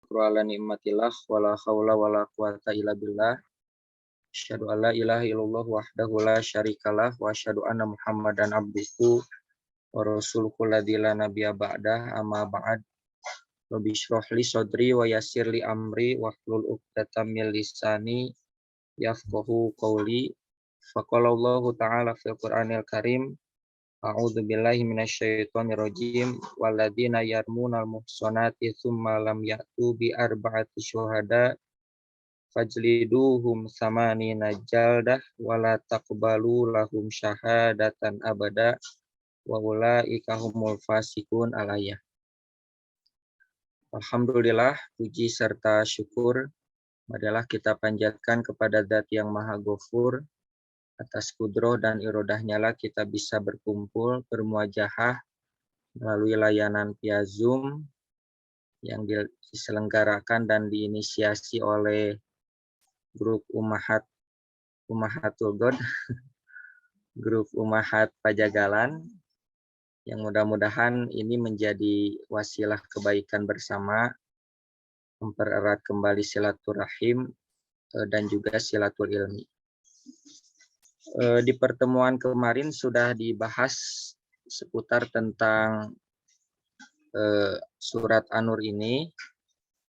syukru ala ni'matillah wala haula wala quwata illa billah. Asyhadu an la ilaha illallah wahdahu la syarikalah wa asyhadu anna Muhammadan abduhu wa rasuluhu ladzi la nabiyya ba'dah, amma ba'd. Rabbi shrah li sadri wa yassir li amri wahlul 'uqdatam min lisani yafqahu qawli. Faqala Allahu ta'ala fil Qur'anil Karim, a'udzu billahi minasyaitonir rajim, walladzina yarmunal muhsanati tsumma lam ya'tu bi arba'ati syuhada fajliduhum samanina jaldah wala taqbalu lahum syahadatan abada wa ulaika humul fasikun alayah. Alhamdulillah, puji serta syukur adalah kita panjatkan kepada Zat yang Maha Ghafur. Atas kudroh dan irodahnya lah kita bisa berkumpul bermuajahah melalui layanan via Zoom yang diselenggarakan dan diinisiasi oleh grup Ummahatul God, grup Ummahat Pajagalan, yang mudah-mudahan ini menjadi wasilah kebaikan bersama, mempererat kembali silaturahim dan juga silatul ilmi. Di pertemuan kemarin sudah dibahas seputar tentang surat An-Nur ini,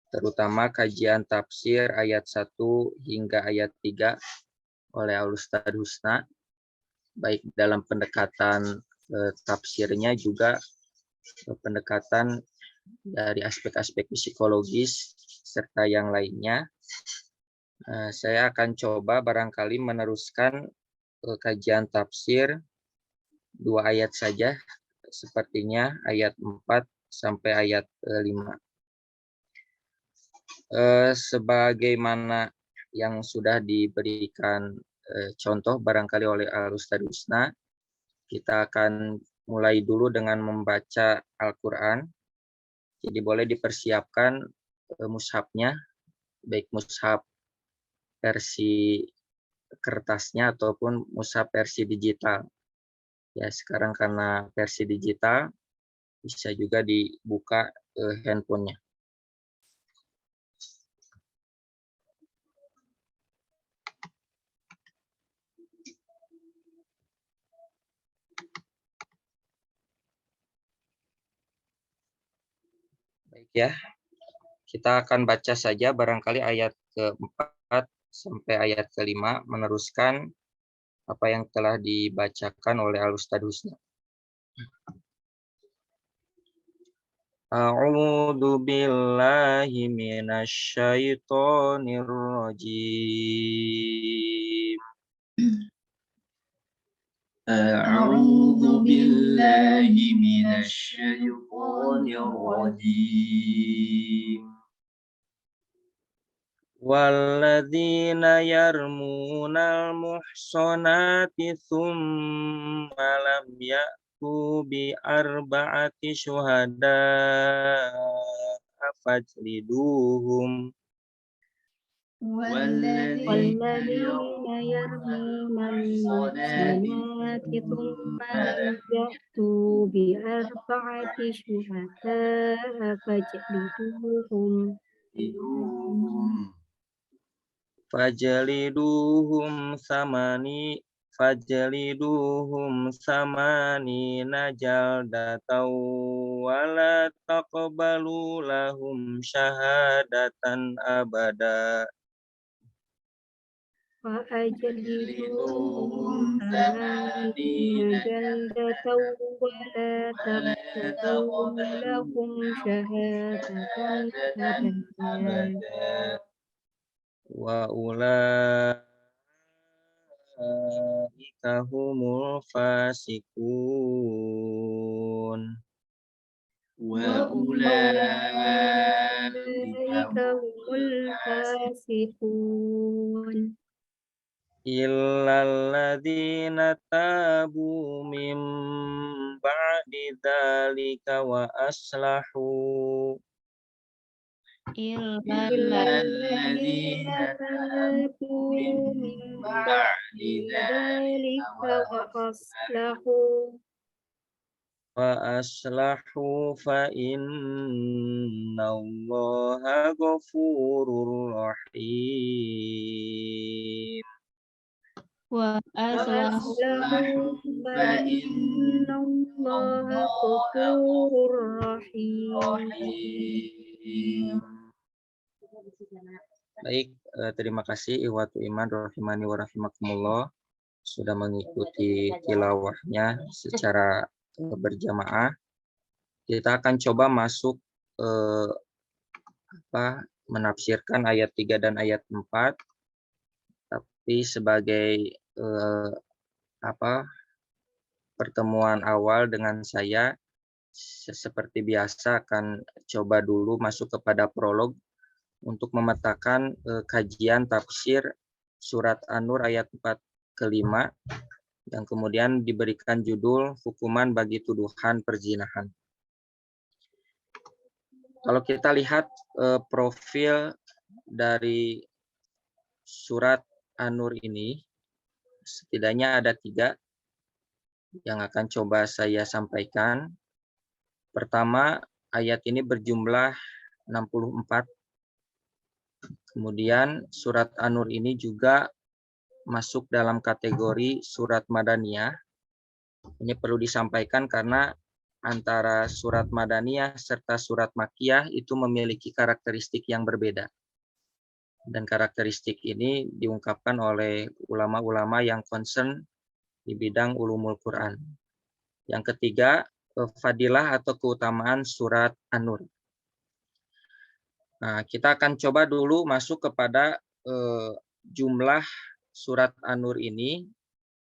terutama kajian tafsir ayat 1 hingga ayat 3 oleh Al-Ustadz Husna, baik dalam pendekatan tafsirnya juga pendekatan dari aspek-aspek psikologis serta yang lainnya. Saya akan coba barangkali meneruskan kajian tafsir 2 ayat saja, sepertinya ayat 4 sampai ayat 5. Sebagaimana yang sudah diberikan contoh barangkali oleh Al-Ustadz Husna, kita akan mulai dulu dengan membaca Al-Quran. Jadi boleh dipersiapkan mushafnya, baik mushaf versi kertasnya ataupun mushaf versi digital. Ya, sekarang karena versi digital bisa juga dibuka handphonenya. Baik ya, kita akan baca saja barangkali ayat ke-4 sampai ayat ke-5, meneruskan apa yang telah dibacakan oleh Al-Ustadz Husna. A'udzu billahi minasy syaithanir rajim. A'udzu billahi minasy syaithanir rajim. Walladzina yarmunal muhsanati tsumma lam ya'tu bi arba'ati syuhada fajliduhum والذين يرمون المحصنات ثم لم يأتوا بأربعة شهداء fajliduhum samanina jaldatan wala taqbalu lahum syahadatan abada. فأجلدوهم 80 جلدة ولا تقبلوا لهم شهادة أبدا Wa ulaika humul fasikun. وأولئك هم الفاسقون Illal ladzina tabu min ba'di dzalika wa aslahu. إلا الذين تابوا من بعد ذلك وأصلحوا wa aslahu fa innallaha ghafurur rahim. وأصلحوا فإن الله غفور رحيم. Baik, terima kasih Iwatu Iman rahimani wa rahimakumullah sudah mengikuti tilawahnya secara berjamaah. Kita akan coba masuk menafsirkan ayat 3 dan ayat 4, tapi sebagai pertemuan awal dengan saya seperti biasa akan coba dulu masuk kepada prolog untuk memetakan kajian tafsir surat An-Nur ayat 4 ke 5 yang kemudian diberikan judul hukuman bagi tuduhan perzinahan. Kalau kita lihat profil dari surat An-Nur ini, setidaknya ada 3 yang akan coba saya sampaikan. Pertama, ayat ini berjumlah 64. Kemudian surat An-Nur ini juga masuk dalam kategori surat Madaniyah. Ini perlu disampaikan karena antara surat Madaniyah serta surat Makkiyah itu memiliki karakteristik yang berbeda. Dan karakteristik ini diungkapkan oleh ulama-ulama yang concern di bidang ulumul Quran. Yang ketiga, fadilah atau keutamaan surat An-Nur. Nah, kita akan coba dulu masuk kepada jumlah surat An-Nur ini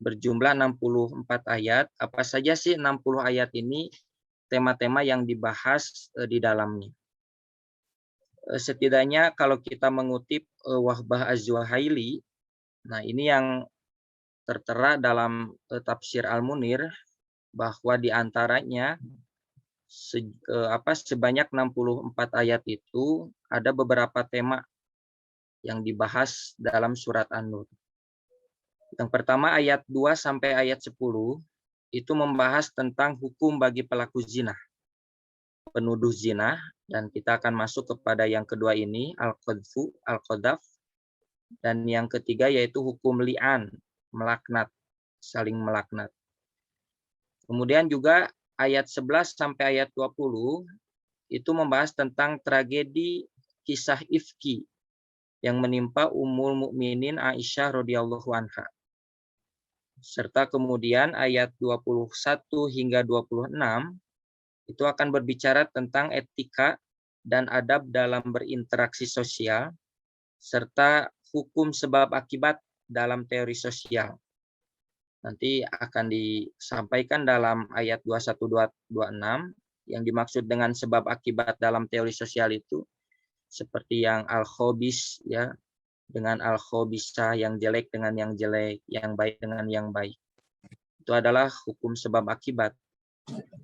berjumlah 64 ayat. Apa saja sih 60 ayat ini tema-tema yang dibahas di dalamnya? Setidaknya kalau kita mengutip Wahbah Az-Zuhaili, nah ini yang tertera dalam tafsir Al-Munir bahwa di antaranya sebanyak 64 ayat itu ada beberapa tema yang dibahas dalam surat An-Nur. Yang pertama ayat 2 sampai ayat 10 itu membahas tentang hukum bagi pelaku zina, penuduh zina, dan kita akan masuk kepada yang kedua ini al-qadfu, al-qadaf, dan yang ketiga yaitu hukum li'an, melaknat, saling melaknat. Kemudian juga ayat 11 sampai ayat 20 itu membahas tentang tragedi kisah ifki yang menimpa Ummul Mukminin Aisyah radhiyallahu anha. Serta kemudian ayat 21 hingga 26 itu akan berbicara tentang etika dan adab dalam berinteraksi sosial serta hukum sebab akibat dalam teori sosial. Nanti akan disampaikan dalam ayat 21-26 yang dimaksud dengan sebab akibat dalam teori sosial itu seperti yang al-khobis ya, dengan al-khobisah, yang jelek dengan yang jelek, yang baik dengan yang baik. Itu adalah hukum sebab akibat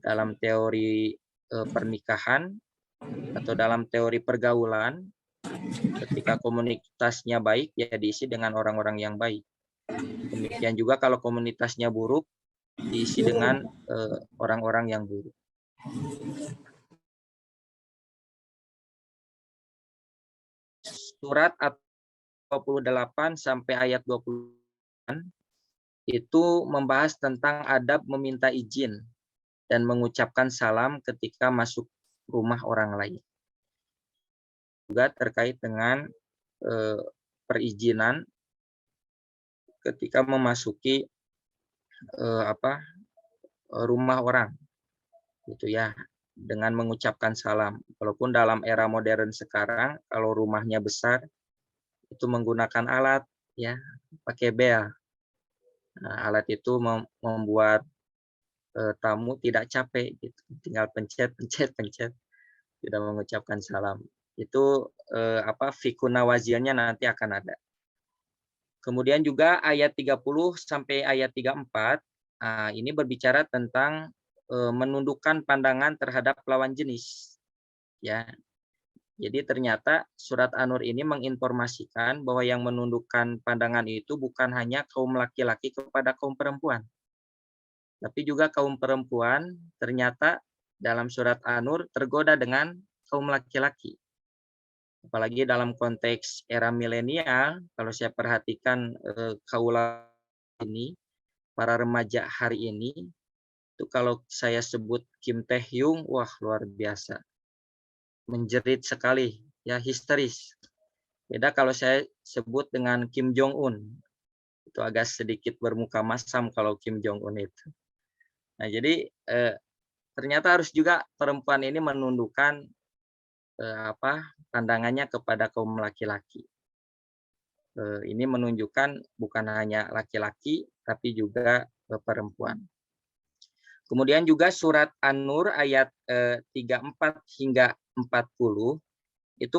dalam teori pernikahan atau dalam teori pergaulan. Ketika komunitasnya baik ya diisi dengan orang-orang yang baik. Demikian juga kalau komunitasnya buruk diisi dengan orang-orang yang buruk. Surat 28 sampai ayat 20 itu membahas tentang adab meminta izin dan mengucapkan salam ketika masuk rumah orang lain. Juga terkait dengan perizinan ketika memasuki rumah orang, gitu ya, dengan mengucapkan salam. Walaupun dalam era modern sekarang, kalau rumahnya besar, itu menggunakan alat, ya, pakai bel. Nah, alat itu membuat tamu tidak capek, gitu. Tinggal pencet, tidak mengucapkan salam. Itu fikih nawazilnya nanti akan ada. Kemudian juga ayat 30 sampai ayat 34, ini berbicara tentang menundukkan pandangan terhadap lawan jenis. Ya. Jadi ternyata surat An-Nur ini menginformasikan bahwa yang menundukkan pandangan itu bukan hanya kaum laki-laki kepada kaum perempuan. Tapi juga kaum perempuan ternyata dalam surat An-Nur tergoda dengan kaum laki-laki. Apalagi dalam konteks era milenial, kalau saya perhatikan kaula ini, para remaja hari ini, itu kalau saya sebut Kim Tae-hyung, wah luar biasa. Menjerit sekali, ya histeris. Beda kalau saya sebut dengan Kim Jong-un. Itu agak sedikit bermuka masam kalau Kim Jong-un itu. Nah, jadi ternyata harus juga perempuan ini menundukkan pandangannya kepada kaum laki-laki. Ini menunjukkan bukan hanya laki-laki tapi juga perempuan. Kemudian juga surat An-Nur ayat 34 hingga 40 itu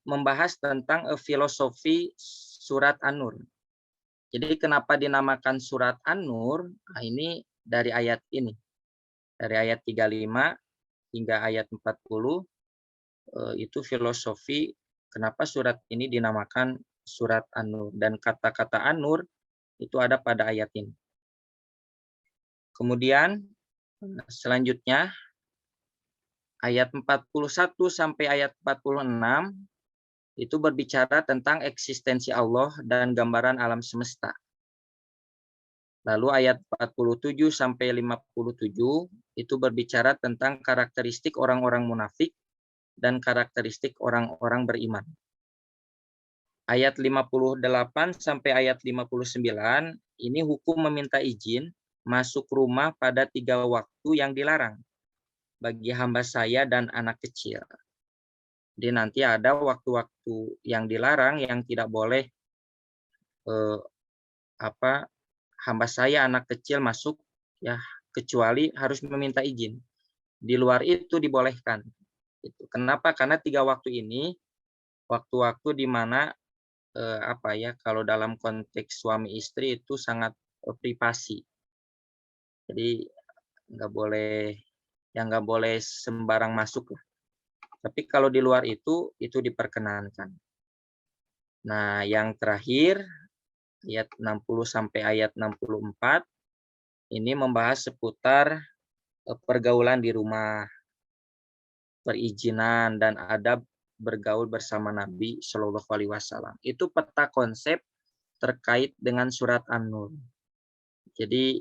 membahas tentang filosofi surat An-Nur. Jadi kenapa dinamakan surat An-Nur? Nah, ini dari ayat ini. Dari ayat 35 hingga ayat 40 itu filosofi kenapa surat ini dinamakan surat An-Nur, dan kata-kata An-Nur itu ada pada ayat ini. Kemudian selanjutnya ayat 41 sampai ayat 46 itu berbicara tentang eksistensi Allah dan gambaran alam semesta. Lalu ayat 47 sampai 57 itu berbicara tentang karakteristik orang-orang munafik dan karakteristik orang-orang beriman. Ayat 58 sampai ayat 59 ini hukum meminta izin masuk rumah pada 3 waktu yang dilarang bagi hamba saya dan anak kecil. Jadi nanti ada waktu-waktu yang dilarang yang tidak boleh hamba saya anak kecil masuk, ya kecuali harus meminta izin. Di luar itu dibolehkan. Kenapa? Karena 3 waktu ini waktu-waktu di mana kalau dalam konteks suami istri itu sangat privasi. Jadi nggak boleh sembarang masuk lah. Tapi kalau di luar itu diperkenankan. Nah, yang terakhir ayat 60 sampai ayat 64 ini membahas seputar pergaulan di rumah, perizinan dan adab bergaul bersama Nabi Shallallahu Alaihi Wasallam. Itu peta konsep terkait dengan surat An-Nur. Jadi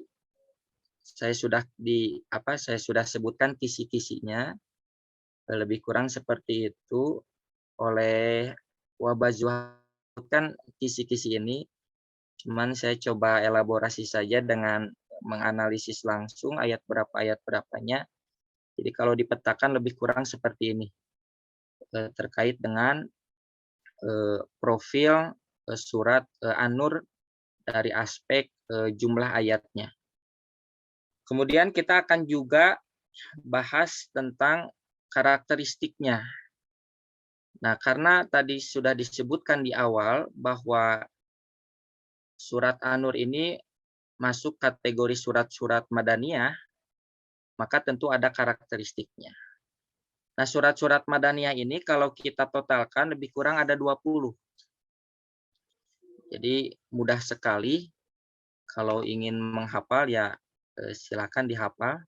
saya sudah sebutkan kisi-kisinya, lebih kurang seperti itu. Oleh Wabazuh kan kisi-kisi ini, cuman saya coba elaborasi saja dengan menganalisis langsung ayat berapanya. Jadi kalau dipetakan lebih kurang seperti ini terkait dengan profil surat An-Nur dari aspek jumlah ayatnya. Kemudian kita akan juga bahas tentang karakteristiknya. Nah, karena tadi sudah disebutkan di awal bahwa surat An-Nur ini masuk kategori surat-surat Madaniyah, maka tentu ada karakteristiknya. Nah, surat-surat Madaniyah ini kalau kita totalkan lebih kurang ada 20. Jadi mudah sekali. Kalau ingin menghafal ya silakan dihafal.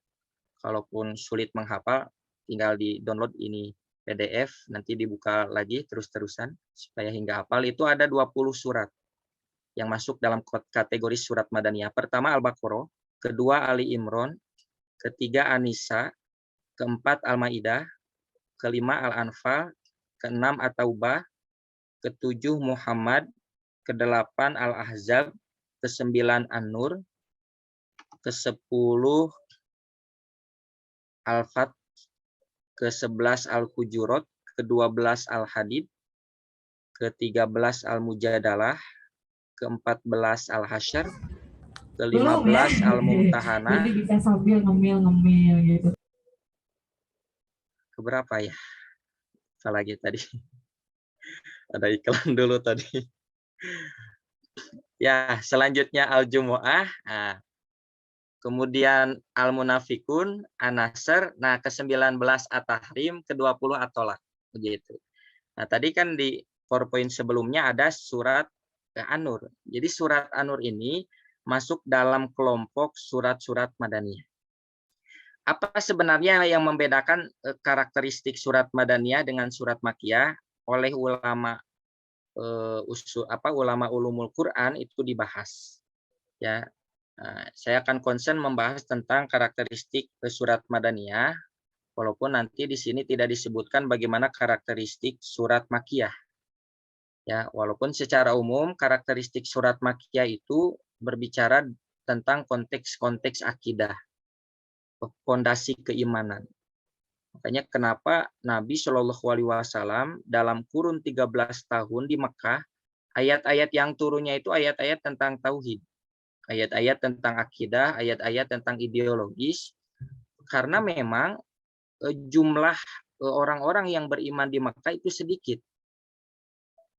Kalaupun sulit menghafal, tinggal di-download ini PDF, nanti dibuka lagi terus-terusan supaya hingga hafal. Itu ada 20 surat yang masuk dalam kategori surat Madaniyah. Pertama Al-Baqarah, kedua Ali Imran, ketiga An-Nisa, keempat Al-Maidah, kelima Al-Anfal, keenam At-Taubah, ketujuh Muhammad, kedelapan Al-Ahzab, kesembilan An-Nur, ke-10 Al-Fat, ke-11 Al-Hujurat, ke-12 Al-Hadid, ke-13 Al-Mujadalah, ke-14 Al-Hasyr, ke-15 Al-Mumtahanah. Jadi bisa sambil ngemil gitu. Keberapa ya? Lagi tadi. Ada iklan dulu tadi. Ya, selanjutnya Al-Jumu'ah. Nah, kemudian Al-Munafikun, An-Nasr, nah ke-19 At-Tahrim, ke-20 At-Tolak. Begitu. Nah, tadi kan di PowerPoint sebelumnya ada surat An-Nur. Jadi surat An-Nur ini masuk dalam kelompok surat-surat Madaniyah. Apa sebenarnya yang membedakan karakteristik surat Madaniyah dengan surat Makkiyah oleh ulama ulama ulumul Quran itu dibahas. Ya, saya akan konsen membahas tentang karakteristik surat Madaniyah, walaupun nanti di sini tidak disebutkan bagaimana karakteristik surat Makkiyah. Ya, walaupun secara umum karakteristik surat Makkiyah itu berbicara tentang konteks-konteks akidah, fondasi keimanan. Makanya kenapa Nabi Shallallahu Alaihi Wasallam dalam kurun 13 tahun di Mekah, ayat-ayat yang turunnya itu ayat-ayat tentang tauhid, ayat-ayat tentang akidah, ayat-ayat tentang ideologis, karena memang jumlah orang-orang yang beriman di Mekah itu sedikit.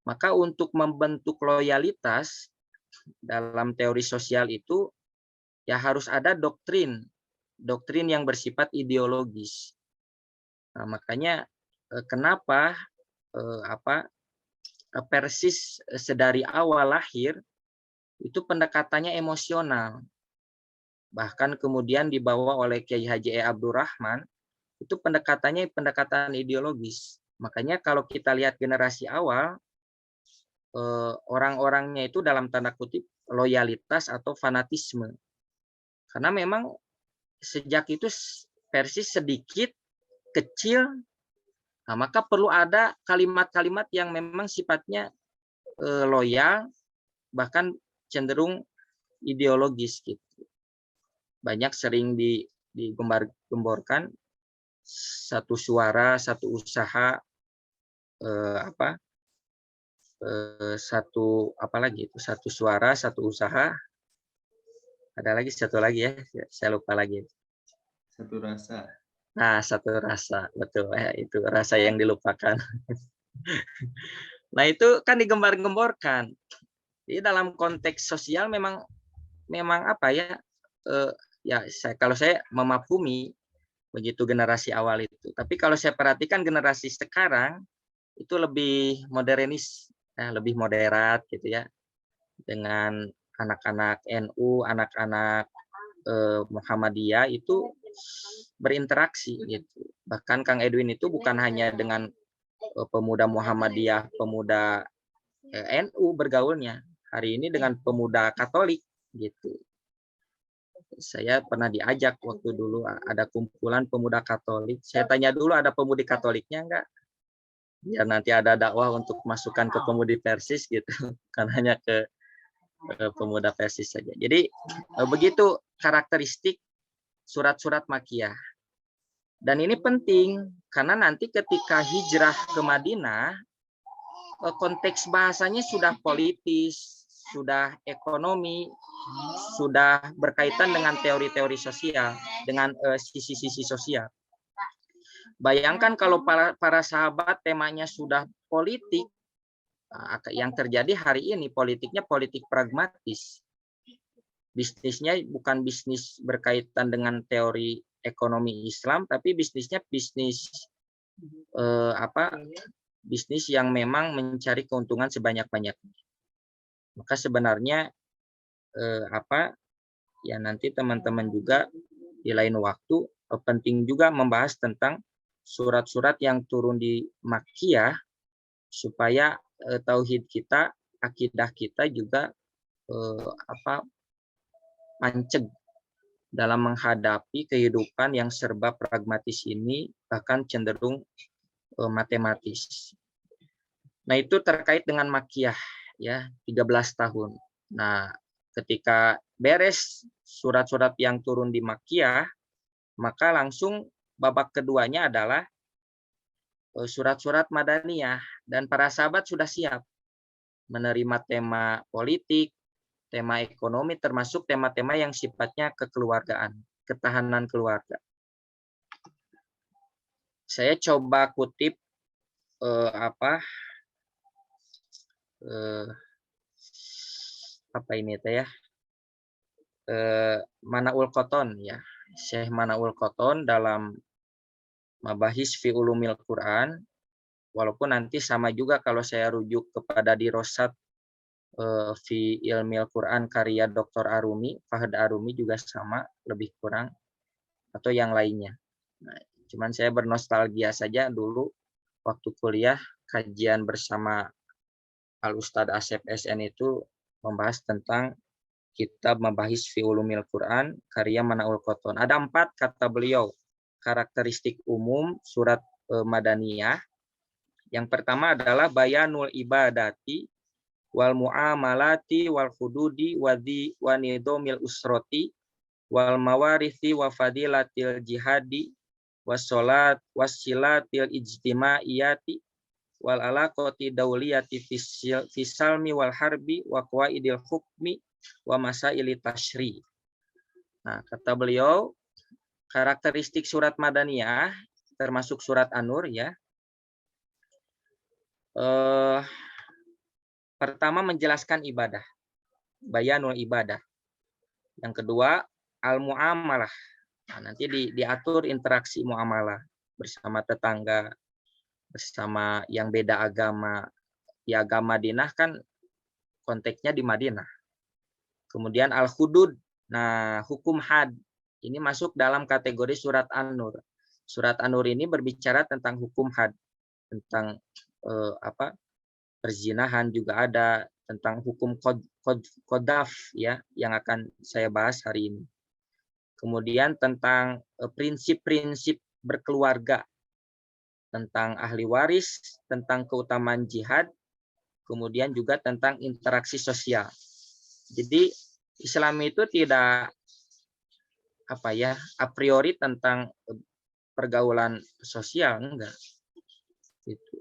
Maka untuk membentuk loyalitas dalam teori sosial itu ya harus ada doktrin yang bersifat ideologis. Nah, makanya kenapa Persis sedari awal lahir itu pendekatannya emosional. Bahkan kemudian dibawa oleh Kiai Haji Abdurrahman itu pendekatannya pendekatan ideologis. Makanya kalau kita lihat generasi awal orang-orangnya itu dalam tanda kutip loyalitas atau fanatisme. Karena memang sejak itu Persis sedikit, kecil, nah, maka perlu ada kalimat-kalimat yang memang sifatnya loyal, bahkan cenderung ideologis gitu. Banyak sering digembar-gemborkan satu suara, satu usaha, satu suara, satu usaha. Ada lagi satu lagi ya, saya lupa lagi. Satu rasa. Nah, satu rasa, betul ya, itu rasa yang dilupakan. Nah, itu kan digembar-gemborkan. Jadi dalam konteks sosial memang apa ya? Kalau saya memahami begitu generasi awal itu. Tapi kalau saya perhatikan generasi sekarang itu lebih modernis, lebih moderat gitu ya. Dengan anak-anak NU, anak-anak Muhammadiyah itu berinteraksi gitu. Bahkan Kang Edwin itu bukan hanya dengan pemuda Muhammadiyah, pemuda NU bergaulnya. Hari ini dengan pemuda Katolik gitu. Saya pernah diajak waktu dulu ada kumpulan pemuda Katolik. Saya tanya dulu ada pemudi Katoliknya enggak? Biar nanti ada dakwah untuk masukkan ke pemudi Persis gitu. Bukan hanya ke pemuda Persis saja. Jadi begitu karakteristik surat-surat Makkiyah. Dan ini penting karena nanti ketika hijrah ke Madinah, konteks bahasanya sudah politis, sudah ekonomi, sudah berkaitan dengan teori-teori sosial, dengan sisi-sisi sosial. Bayangkan kalau para sahabat temanya sudah politik, yang terjadi hari ini politiknya politik pragmatis. Bisnisnya bukan bisnis berkaitan dengan teori ekonomi Islam, tapi bisnisnya bisnis bisnis yang memang mencari keuntungan sebanyak-banyaknya. Maka sebenarnya ya nanti teman-teman juga di lain waktu penting juga membahas tentang surat-surat yang turun di Makkiyah supaya tauhid kita, akidah kita juga panceg dalam menghadapi kehidupan yang serba pragmatis ini, bahkan cenderung matematis. Nah, itu terkait dengan Makkiyah ya, 13 tahun. Nah, ketika beres surat-surat yang turun di Makkiyah, maka langsung babak keduanya adalah surat-surat Madaniyah, dan para sahabat sudah siap menerima tema politik, tema ekonomi, termasuk tema-tema yang sifatnya kekeluargaan, ketahanan keluarga. Saya coba kutip Manaul Qoton ya, Syekh Manaul Qoton dalam Mabahis fi Ulumil Quran, walaupun nanti sama juga kalau saya rujuk kepada Dirosat fi ilmil Quran karya Dr. Arumi, Fahd Arumi juga sama, lebih kurang, atau yang lainnya. Nah, cuman saya bernostalgia saja dulu waktu kuliah kajian bersama Al Ustadz Asep SN itu membahas tentang kitab Mabahis fi Ulumil Quran karya Manaul Qoton. Ada 4 kata beliau karakteristik umum surat Madaniyah. Yang pertama adalah bayanul ibadati wal muamalati wal hududi wa nidomil usroti wal mawarithi wa fadilatil jihadi wassalat wassilatil ijtimaiyati wal alaqati dauliyati fisalmi wal harbi wa qawaidil hukmi wa masaili tasyri. Nah, kata beliau karakteristik surat Madaniyah termasuk surat An-Nur ya. Pertama menjelaskan ibadah, bayanul ibadah. Yang kedua al-muamalah. Nah, nanti diatur interaksi muamalah bersama tetangga, bersama yang beda agama. Di agama Madinah kan konteksnya di Madinah. Kemudian al-hudud. Nah, hukum had ini masuk dalam kategori surat An-Nur. Surat An-Nur ini berbicara tentang hukum had, tentang perzinahan juga ada, tentang hukum qadaf ya yang akan saya bahas hari ini. Kemudian tentang prinsip-prinsip berkeluarga, tentang ahli waris, tentang keutamaan jihad, kemudian juga tentang interaksi sosial. Jadi Islam itu tidak a priori tentang pergaulan sosial, enggak. Gitu.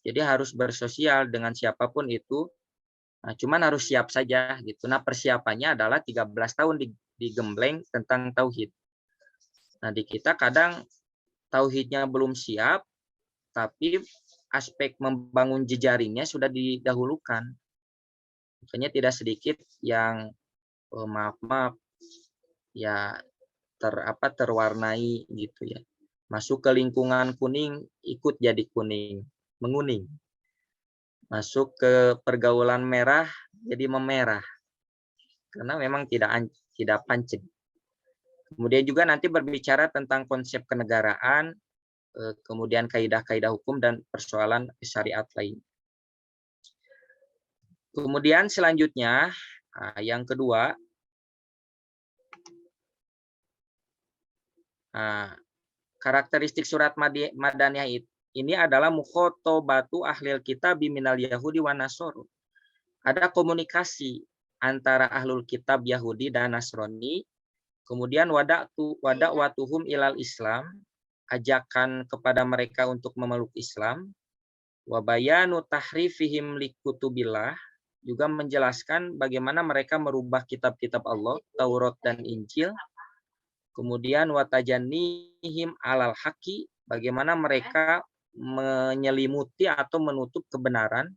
Jadi harus bersosial dengan siapapun itu. Nah, cuman harus siap saja gitu. Nah, persiapannya adalah 13 tahun digembleng tentang tauhid. Nah, di kita kadang tauhidnya belum siap, tapi aspek membangun jejaringnya sudah didahulukan. Makanya tidak sedikit yang maaf ya terwarnai gitu ya. Masuk ke lingkungan kuning, ikut jadi kuning, menguning. Masuk ke pergaulan merah, jadi memerah. Karena memang tidak pancing. Kemudian juga nanti berbicara tentang konsep kenegaraan, kemudian kaidah-kaidah hukum dan persoalan syariat lain. Kemudian selanjutnya, yang kedua, karakteristik surat Madaniyah ini adalah mukhotobatu ahlil kitab minal Yahudi wa Nasr. Ada komunikasi antara ahlul kitab Yahudi dan Nasrani. Kemudian wadakwatuhum ilal Islam, ajakan kepada mereka untuk memeluk Islam. Wa bayanu tahrifihim likutubillah, juga menjelaskan bagaimana mereka merubah kitab-kitab Allah, Taurat dan Injil. Kemudian watajannihim alal haqi, bagaimana mereka menyelimuti atau menutup kebenaran.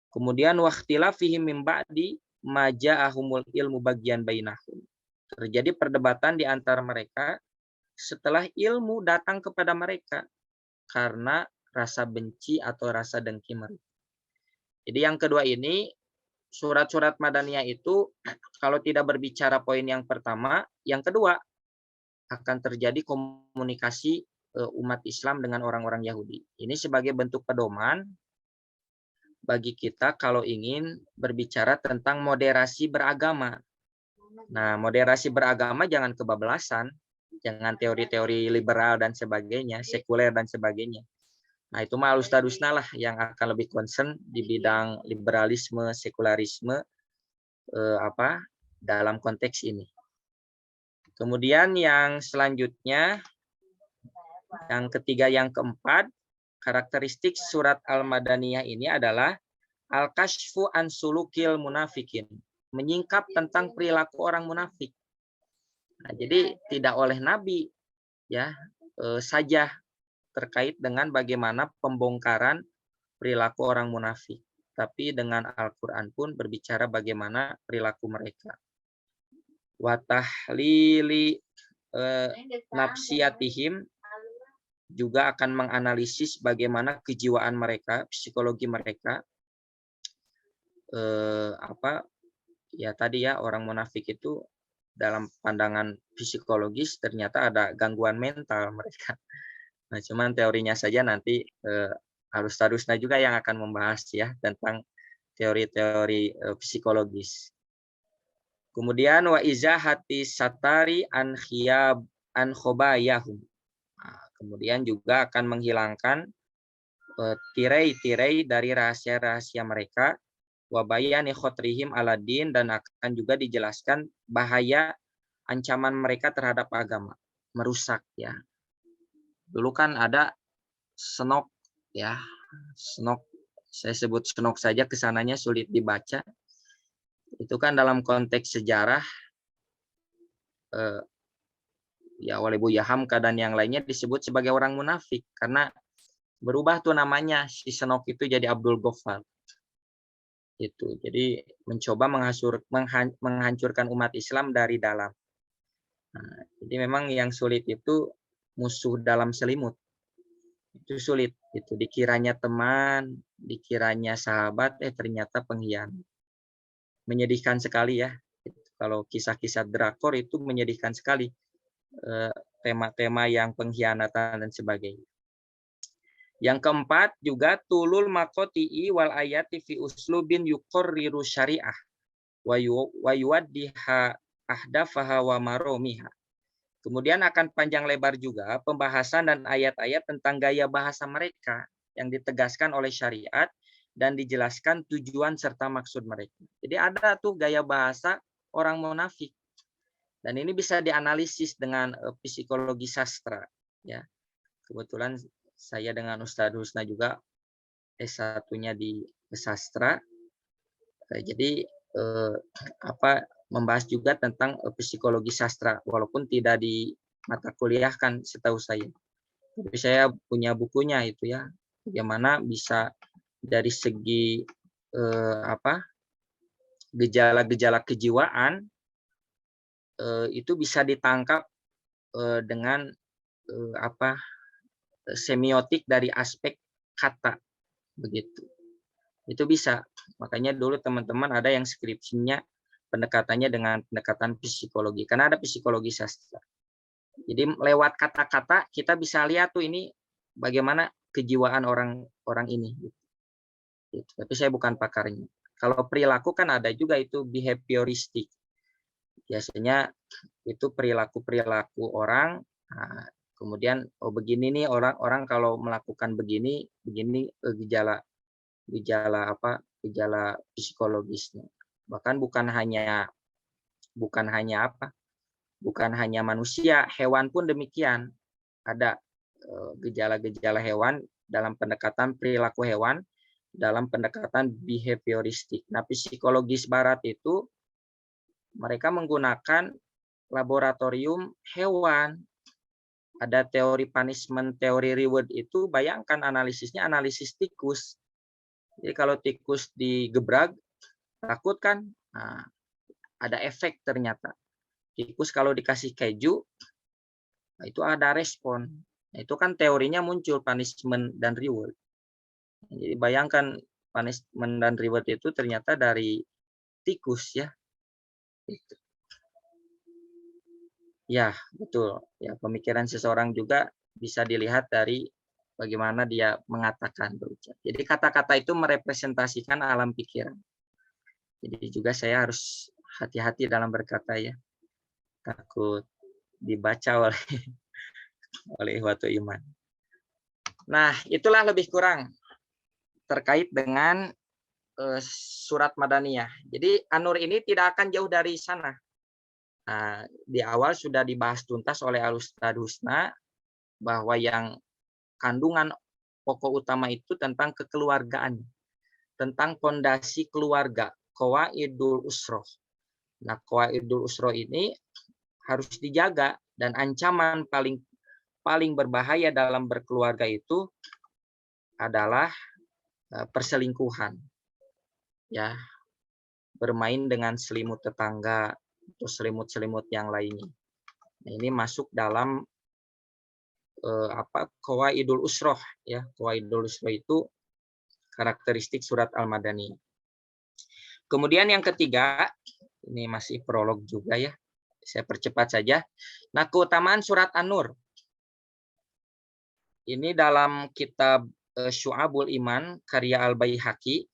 Kemudian wakhtilafihim min ba'di ma ja'ahumul ilmu bagian bainahum. Terjadi perdebatan di antara mereka setelah ilmu datang kepada mereka karena rasa benci atau rasa dengki mereka. Jadi yang kedua ini, surat-surat Madaniyah itu kalau tidak berbicara poin yang pertama, yang kedua akan terjadi komunikasi umat Islam dengan orang-orang Yahudi. Ini sebagai bentuk pedoman bagi kita kalau ingin berbicara tentang moderasi beragama. Nah, moderasi beragama jangan kebablasan, jangan teori-teori liberal dan sebagainya, sekuler dan sebagainya. Nah, itu mah ustadz lah yang akan lebih concern di bidang liberalisme, sekularisme dalam konteks ini. Kemudian yang selanjutnya, yang ketiga, yang keempat, karakteristik surat Al-Madaniyah ini adalah al-kashfu an sulukil munafikin, menyingkap tentang perilaku orang munafik. Nah, jadi tidak oleh Nabi ya saja terkait dengan bagaimana pembongkaran perilaku orang munafik, tapi dengan Al-Qur'an pun berbicara bagaimana perilaku mereka. Wa tahlili nafsiyatihim, juga akan menganalisis bagaimana kejiwaan mereka, psikologi mereka. apa ya tadi ya, orang munafik itu dalam pandangan psikologis ternyata ada gangguan mental mereka. Nah, cuman teorinya saja nanti Al-Ustadz juga yang akan membahas ya tentang teori-teori psikologis. Kemudian wa izahati satari an khiyab an khobayahum. Nah, kemudian juga akan menghilangkan tirai-tirai dari rahasia-rahasia mereka, wa bayani khotrihim aladin, dan akan juga dijelaskan bahaya ancaman mereka terhadap agama, merusak ya. Dulu kan ada senok ya, senok, saya sebut senok saja, kesananya sulit dibaca. Itu kan dalam konteks sejarah ya oleh Buya Hamka dan yang lainnya disebut sebagai orang munafik karena berubah tuh namanya, si senok itu jadi Abdul Ghaffar. Itu. Jadi mencoba menghancurkan umat Islam dari dalam. Nah, jadi memang yang sulit itu musuh dalam selimut. Itu sulit. Itu dikiranya teman, dikiranya sahabat, ternyata pengkhianat. Menyedihkan sekali ya. Kalau kisah-kisah drakor itu menyedihkan sekali. Tema-tema yang pengkhianatan dan sebagainya. Yang keempat juga tulul makoti'i wal ayati fi uslubin yuqarriru syariah wa yuwaddiha ahdafaha wa maromiha. Kemudian akan panjang lebar juga pembahasan dan ayat-ayat tentang gaya bahasa mereka yang ditegaskan oleh syariat dan dijelaskan tujuan serta maksud mereka. Jadi ada tuh gaya bahasa orang munafik. Dan ini bisa dianalisis dengan psikologi sastra ya. Kebetulan saya dengan Ustadz Husna juga S1-nya di sastra. Jadi membahas juga tentang psikologi sastra walaupun tidak di mata kuliah kan setahu saya. Tapi saya punya bukunya itu ya. Bagaimana bisa dari segi gejala-gejala kejiwaan itu bisa ditangkap dengan semiotik dari aspek kata begitu. Itu bisa. Makanya dulu teman-teman ada yang skripsinya pendekatannya dengan pendekatan psikologi karena ada psikologi sastra. Jadi lewat kata-kata kita bisa lihat tuh ini bagaimana kejiwaan orang ini. Gitu. Tapi saya bukan pakarnya. Kalau perilaku kan ada juga itu behavioristik. Biasanya itu perilaku orang. Nah, kemudian begini nih orang kalau melakukan begini gejala psikologisnya. Bahkan bukan hanya manusia, hewan pun demikian. Ada gejala-gejala hewan dalam pendekatan perilaku hewan, dalam pendekatan behavioristik. Nah, psikologis barat itu mereka menggunakan laboratorium hewan. Ada teori punishment, teori reward itu bayangkan analisisnya analisis tikus. Jadi kalau tikus digebrak, takut kan? Nah, ada efek ternyata. Tikus kalau dikasih keju, nah itu ada respon. Nah, itu kan teorinya muncul punishment dan reward. Jadi bayangkan punishment dan reward itu ternyata dari tikus ya. Itu. Ya, betul. Ya, pemikiran seseorang juga bisa dilihat dari bagaimana dia mengatakan berucap. Jadi kata-kata itu merepresentasikan alam pikiran. Jadi juga saya harus hati-hati dalam berkata ya. Takut dibaca oleh waktu iman. Nah, itulah lebih kurang terkait dengan surat Madaniyah. Jadi An-Nur ini tidak akan jauh dari sana. Nah, di awal sudah dibahas tuntas oleh Al-Ustadz Husna bahwa yang kandungan pokok utama itu tentang kekeluargaan, tentang fondasi keluarga, qawaidul usroh. Nah, qawaidul usroh ini harus dijaga dan ancaman paling berbahaya dalam berkeluarga itu adalah perselingkuhan. Ya, bermain dengan selimut tetangga atau selimut-selimut yang lainnya. Nah, ini masuk dalam qawaidul usroh ya. Qawaidul usroh itu karakteristik surat Al-Madaniyah. Kemudian yang ketiga, ini masih prolog juga ya. Saya percepat saja. Nah, keutamaan surat An-Nur. Ini dalam kitab Syu'abul Iman karya Al-Baihaqi.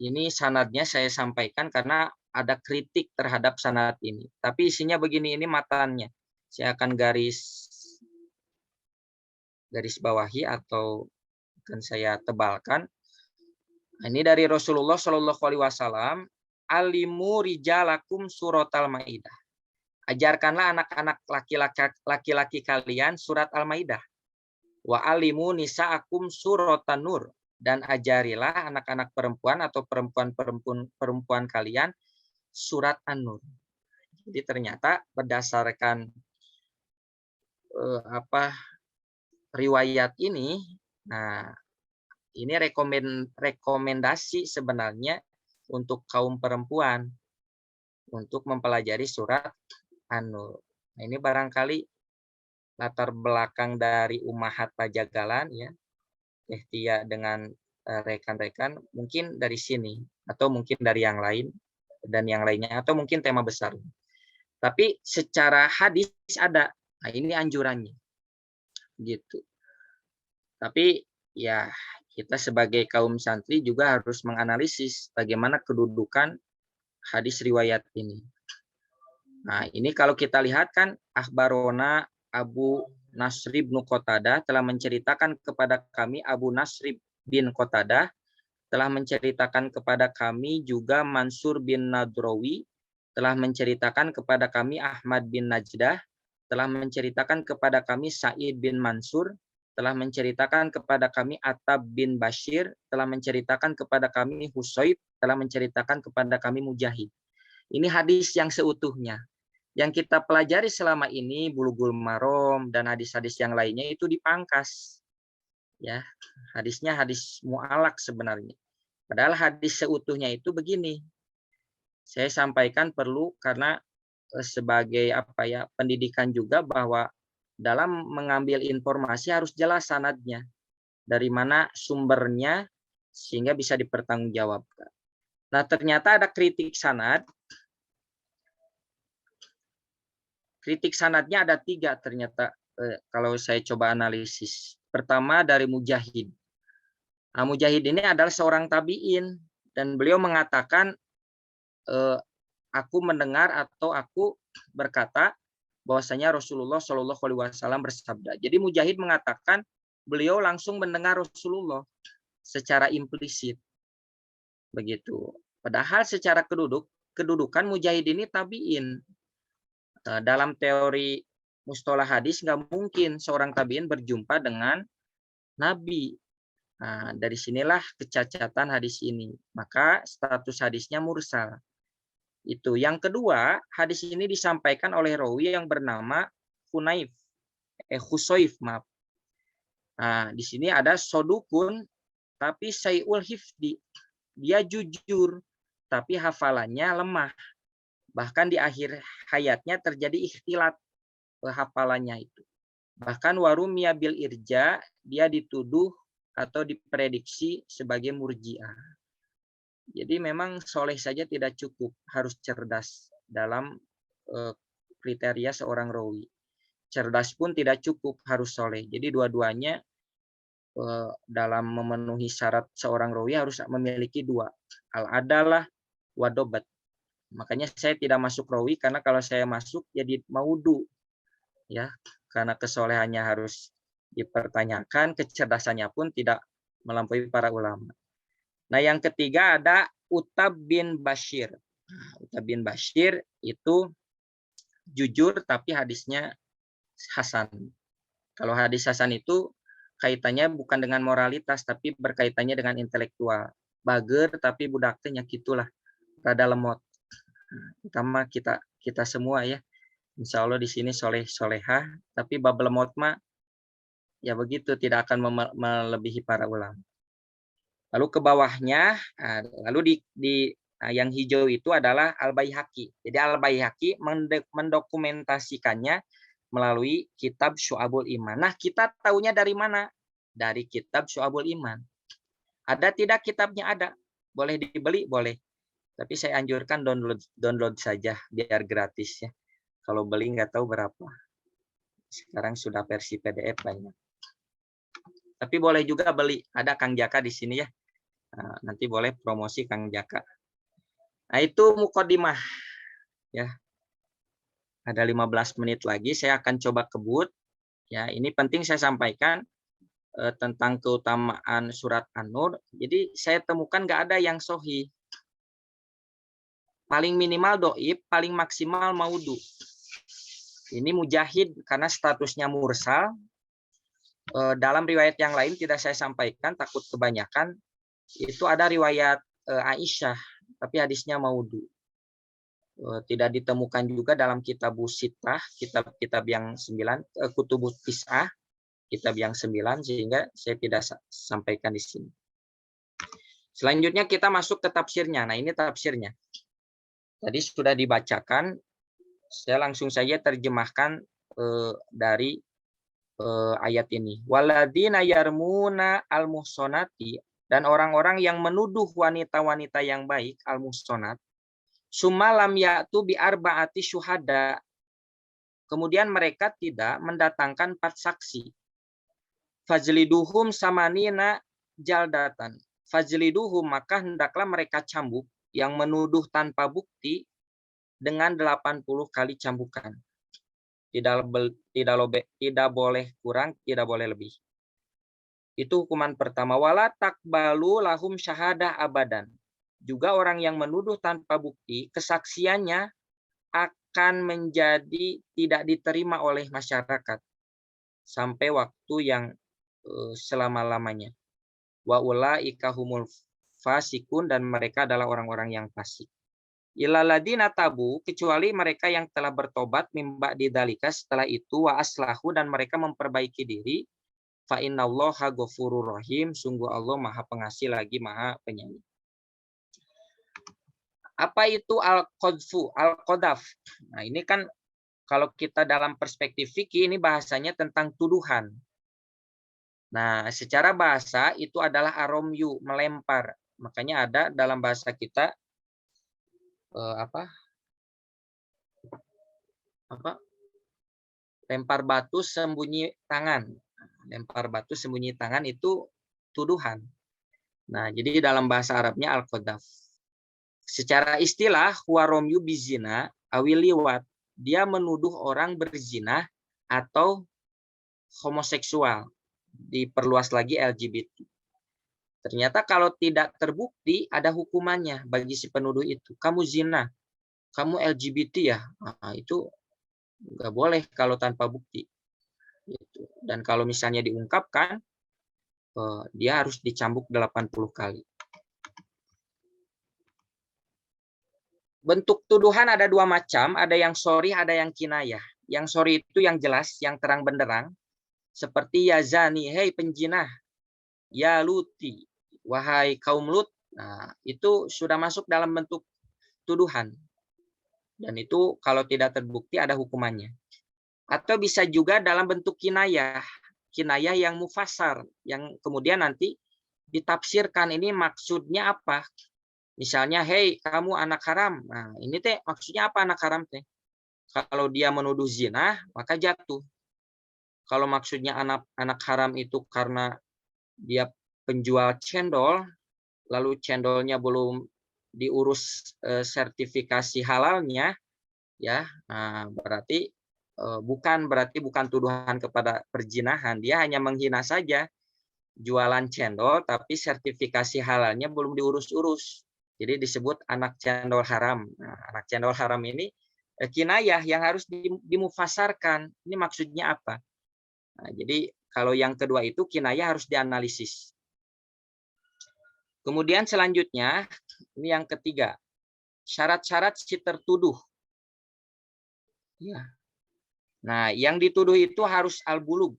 Ini sanadnya saya sampaikan karena ada kritik terhadap sanad ini. Tapi isinya begini, ini matannya. Saya akan garis bawahi atau akan saya tebalkan. Ini dari Rasulullah Shallallahu Alaihi Wasallam. Alimu rijalakum suratal Maidah. Ajarkanlah anak-anak laki-laki kalian surat Al-Maidah. Wa alimu nisa'akum suratan Nur. Dan ajarilah anak-anak perempuan atau perempuan kalian surat An-Nur. Jadi ternyata berdasarkan riwayat ini, nah ini rekomendasi sebenarnya untuk kaum perempuan untuk mempelajari surat An-Nur. Nah, ini barangkali latar belakang dari Ummahat Pajagalan ya, Teh Tia dengan rekan-rekan mungkin dari sini atau mungkin dari yang lain dan yang lainnya atau mungkin tema besar. Tapi secara hadis ada. Nah, ini anjurannya. Gitu. Tapi ya kita sebagai kaum santri juga harus menganalisis bagaimana kedudukan hadis riwayat ini. Nah, ini kalau kita lihat kan akhbarona Abu Nasr bin Qatadah telah menceritakan kepada kami, Abu Nasr bin Qatadah telah menceritakan kepada kami juga Mansur bin Nadrawi telah menceritakan kepada kami Ahmad bin Najdah telah menceritakan kepada kami Sa'id bin Mansur telah menceritakan kepada kami Attab bin Bashir telah menceritakan kepada kami Husayb telah menceritakan kepada kami Mujahid. Ini hadis yang seutuhnya. Yang kita pelajari selama ini Bulughul Maram dan hadis-hadis yang lainnya itu dipangkas. Ya, hadisnya hadis mu'alak sebenarnya. Padahal hadis seutuhnya itu begini. Saya sampaikan perlu karena sebagai pendidikan juga bahwa dalam mengambil informasi harus jelas sanadnya. Dari mana sumbernya sehingga bisa dipertanggungjawabkan. Nah, ternyata ada kritik sanad. Kritik sanadnya ada 3 ternyata kalau saya coba analisis. Pertama dari Mujahid. Nah, Mujahid ini adalah seorang tabi'in dan beliau mengatakan aku mendengar atau aku berkata bahwasanya Rasulullah Shallallahu Alaihi Wasallam bersabda. Jadi Mujahid mengatakan beliau langsung mendengar Rasulullah secara implisit. Begitu. Padahal secara kedudukan Mujahid ini tabi'in. Dalam teori mustalah hadis nggak mungkin seorang tabi'in berjumpa dengan Nabi. Nah, dari sinilah kecacatan hadis ini. Maka status hadisnya mursal. Itu. Yang kedua, hadis ini disampaikan oleh rawi yang bernama Husayf, maaf. Nah, di sini ada sodukun tapi sayul hifdi. Dia jujur tapi hafalannya lemah. Bahkan di akhir hayatnya terjadi ikhtilat hafalannya itu. Bahkan warumiya bil irja, dia dituduh atau diprediksi sebagai murji'ah. Jadi memang soleh saja tidak cukup, harus cerdas dalam kriteria seorang rawi. Cerdas pun tidak cukup, harus soleh. Jadi dua-duanya dalam memenuhi syarat seorang rawi harus memiliki 2. Al-adalah wadobat. Makanya saya tidak masuk rawi karena kalau saya masuk jadi maudu. Ya, karena kesolehannya harus dipertanyakan, kecerdasannya pun tidak melampaui para ulama. Nah, yang ketiga ada Uttab bin Bashir. Uttab bin Bashir itu jujur tapi hadisnya hasan. Kalau hadis hasan itu kaitannya bukan dengan moralitas tapi berkaitannya dengan intelektual. Bager tapi budaknya gitulah. Rada lemot. Pertama kita semua ya. Insya Allah di sini soleh-solehah, tapi bab lemot mah ya begitu, tidak akan melebihi para ulama. Lalu ke bawahnya, lalu di yang hijau itu adalah Al-Baihaqi. Jadi Al-Baihaqi mendokumentasikannya melalui kitab Syu'abul Iman. Nah, kita tahunya dari mana? Dari kitab Syu'abul Iman. Ada tidak kitabnya? Ada. Boleh dibeli? Boleh. Tapi saya anjurkan download saja biar gratis ya. Kalau beli nggak tahu berapa. Sekarang sudah versi PDF banyak. Tapi boleh juga beli. Ada Kang Jaka di sini ya. Nah, nanti boleh promosi Kang Jaka. Nah, itu mukadimah ya. Ada 15 menit lagi saya akan coba kebut. Ya, ini penting saya sampaikan tentang keutamaan surat An-Nur. Jadi saya temukan nggak ada yang sahih. Paling minimal doib, paling maksimal maudu. Ini Mujahid karena statusnya mursal. Dalam riwayat yang lain tidak saya sampaikan, takut kebanyakan. Itu ada riwayat Aisyah, tapi hadisnya maudu. Tidak ditemukan juga dalam kitab Sitah, kitab yang 9, Kutubut Tis'ah, kitab yang 9, sehingga saya tidak sampaikan di sini. Selanjutnya kita masuk ke tafsirnya. Nah, ini tafsirnya. Tadi sudah dibacakan, saya langsung saja terjemahkan dari ayat ini. Waladina yarmuna al-muhsonati, dan orang-orang yang menuduh wanita-wanita yang baik, al-muhsonat, sumalam ya'tu bi arba'ati syuhada, kemudian mereka tidak mendatangkan 4 saksi. Fajliduhum samanina jaldatan. Fajliduhum, maka hendaklah mereka cambuk yang menuduh tanpa bukti dengan 80 kali cambukan. Tidak boleh kurang, tidak boleh lebih. Itu hukuman pertama. Wala takbalu lahum syahadah abadan. Juga orang yang menuduh tanpa bukti, kesaksiannya akan menjadi tidak diterima oleh masyarakat sampai waktu yang selama-lamanya. Wa ulaika humul fasikun, dan mereka adalah orang-orang yang fasik. Ilaladina tabu, kecuali mereka yang telah bertobat mimba didalika, setelah itu wa aslahu, dan mereka memperbaiki diri, fa innallaha ghafurur rahim, sungguh Allah Maha Pengasih lagi Maha Penyayang. Apa itu al-qadfu, al-qadaf? Nah, ini kan kalau kita dalam perspektif fikih, ini bahasanya tentang tuduhan. Nah, secara bahasa itu adalah aromyu, melempar. Makanya ada dalam bahasa kita lempar batu sembunyi tangan. Lempar batu sembunyi tangan itu tuduhan. Nah, jadi dalam bahasa Arabnya al-qadaf. Secara istilah huaromyu bizina awiliwat, dia menuduh orang berzina atau homoseksual. Diperluas lagi LGBT. Ternyata kalau tidak terbukti ada hukumannya bagi si penuduh itu. Kamu zina, kamu LGBT ya, nah, itu nggak boleh kalau tanpa bukti. Dan kalau misalnya diungkapkan, dia harus dicambuk 80 kali. Bentuk tuduhan ada 2 macam, ada yang sorih, ada yang kinayah. Yang sorih itu yang jelas, yang terang benderang, seperti ya zani, hei penjinah, ya luti, wahai kaum Lut. Nah, itu sudah masuk dalam bentuk tuduhan. Dan itu kalau tidak terbukti ada hukumannya. Atau bisa juga dalam bentuk kinayah. Kinayah yang mufassar, yang kemudian nanti ditafsirkan ini maksudnya apa. Misalnya, hei kamu anak haram. Nah, ini teh maksudnya apa anak haram teh? Kalau dia menuduh zina, maka jatuh. Kalau maksudnya anak haram itu karena dia penjual cendol, lalu cendolnya belum diurus sertifikasi halalnya, ya, nah, berarti bukan tuduhan kepada perzinahan, dia hanya menghina saja, jualan cendol tapi sertifikasi halalnya belum diurus-urus, jadi disebut anak cendol haram. Nah, anak cendol haram ini kinayah yang harus dimufasarkan, ini maksudnya apa. Nah, jadi kalau yang kedua itu kinayah harus dianalisis. Kemudian selanjutnya, ini yang ketiga, syarat-syarat si tertuduh. Ya. Nah, yang dituduh itu harus al-bulug,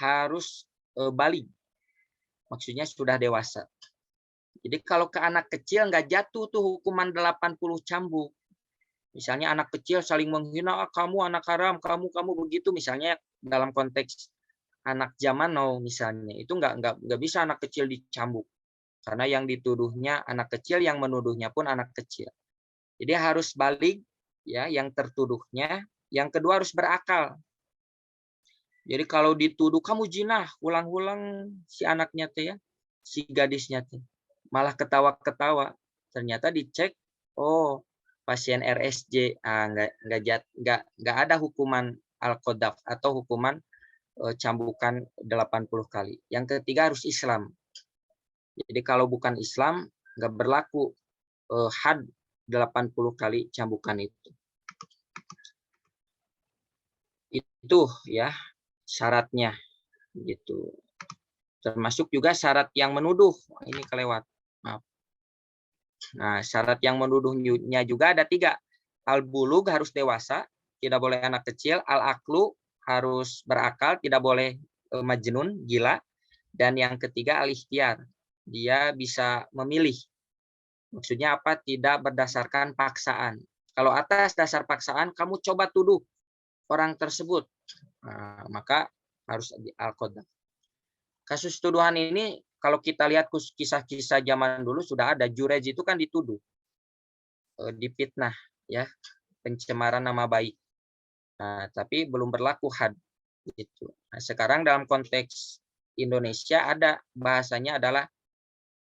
harus baligh. Maksudnya sudah dewasa. Jadi kalau ke anak kecil nggak jatuh tuh hukuman 80 cambuk. Misalnya anak kecil saling menghina, kamu anak haram, kamu begitu, misalnya dalam konteks anak zaman now misalnya, itu nggak bisa anak kecil dicambuk. Karena yang dituduhnya anak kecil, yang menuduhnya pun anak kecil. Jadi harus balik ya yang tertuduhnya. Yang kedua harus berakal. Jadi kalau dituduh kamu jinah, ulang-ulang si anaknya teh ya, si gadisnya teh malah ketawa-ketawa. Ternyata dicek, oh pasien RSJ, nggak ada hukuman al-qadaf atau hukuman cambukan 80 kali. Yang ketiga harus Islam. Jadi kalau bukan Islam nggak berlaku had 80 kali cambukan itu. Itu ya syaratnya gitu. Termasuk juga syarat yang menuduh. Ini kelewat. Maaf. Nah, syarat yang menuduhnya juga ada 3. Al-bulug harus dewasa, tidak boleh anak kecil. Al-aklu harus berakal, tidak boleh majnun, gila. Dan yang ketiga al-ikhtiyar. Dia bisa memilih. Maksudnya apa? Tidak berdasarkan paksaan. Kalau atas dasar paksaan, kamu coba tuduh orang tersebut. Nah, maka harus di al-qadaf. Kasus tuduhan ini kalau kita lihat kisah-kisah zaman dulu sudah ada. Jurej itu kan dituduh, difitnah, ya, pencemaran nama baik. Nah, tapi belum berlaku had. Gitu. Nah, sekarang dalam konteks Indonesia ada bahasanya adalah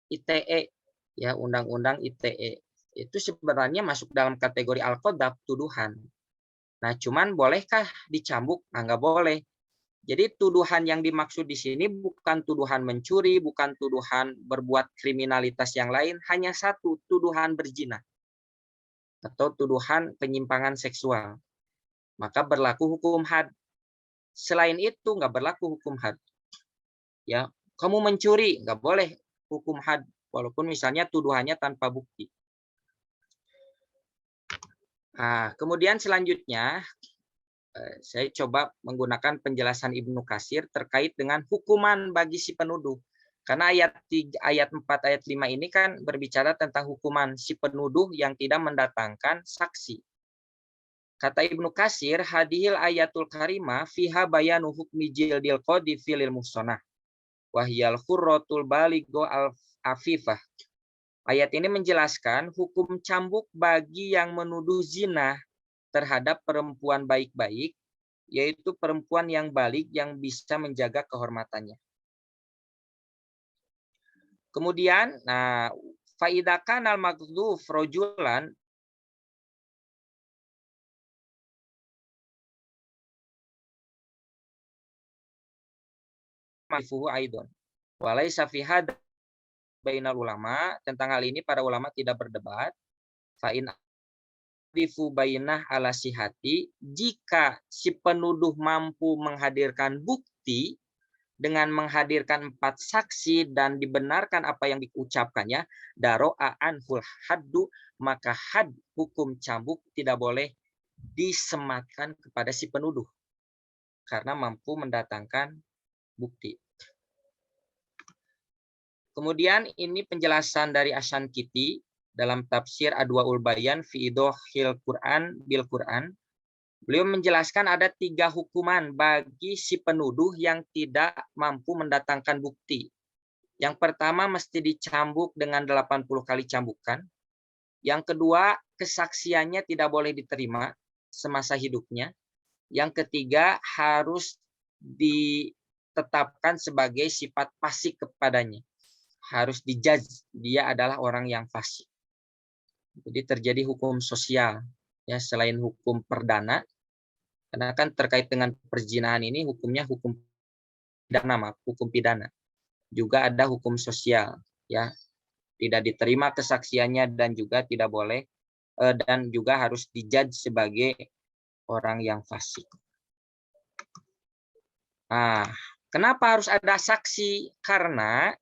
ITE, ya, Undang-Undang ITE. Itu sebenarnya masuk dalam kategori al-qadaf, tuduhan. Nah, cuman bolehkah dicambuk? Nah, nggak boleh. Jadi tuduhan yang dimaksud di sini bukan tuduhan mencuri, bukan tuduhan berbuat kriminalitas yang lain, hanya satu, tuduhan berzina atau tuduhan penyimpangan seksual. Maka berlaku hukum had. Selain itu nggak berlaku hukum had. Ya, kamu mencuri nggak boleh hukum had, walaupun misalnya tuduhannya tanpa bukti. Nah, kemudian selanjutnya saya coba menggunakan penjelasan Ibnu Katsir terkait dengan hukuman bagi si penuduh. Karena ayat 4, ayat 5 ini kan berbicara tentang hukuman si penuduh yang tidak mendatangkan saksi. Kata Ibnu Katsir, hadhil ayatul karimah fiha bayanu hukmi jildil qadi filil muhsanah. Wahyal khurratul baligho al-afifah. Ayat ini menjelaskan hukum cambuk bagi yang menuduh zina terhadap perempuan baik-baik, yaitu perempuan yang balik yang bisa menjaga kehormatannya. Kemudian, nah, faidakan al-maghduf rojulan mafuhu aidon. Walaysa fi hadza bainal ulama, tentang hal ini para ulama tidak berdebat. Fa in difu bainah ala sihati, jika si penuduh mampu menghadirkan bukti dengan menghadirkan 4 saksi dan dibenarkan apa yang diucapkannya, daro'a anhul haddu, maka had hukum cambuk tidak boleh disematkan kepada si penuduh karena mampu mendatangkan bukti. Kemudian ini penjelasan dari Asy-Syankiti dalam tafsir Adwaul Bayan fi idhil Quran bil Quran. Beliau menjelaskan ada 3 hukuman bagi si penuduh yang tidak mampu mendatangkan bukti. Yang pertama mesti dicambuk dengan 80 kali cambukan. Yang kedua, kesaksiannya tidak boleh diterima semasa hidupnya. Yang ketiga, harus ditetapkan sebagai sifat fasik kepadanya. Harus dijudge dia adalah orang yang fasik. Jadi terjadi hukum sosial, ya, selain hukum perdana. Karena kan terkait dengan perzinahan ini hukumnya hukum pidana, hukum pidana. Juga ada hukum sosial, ya. Tidak diterima kesaksiannya dan juga tidak boleh dan juga harus dijudge sebagai orang yang fasik. Nah, kenapa harus ada saksi? Karena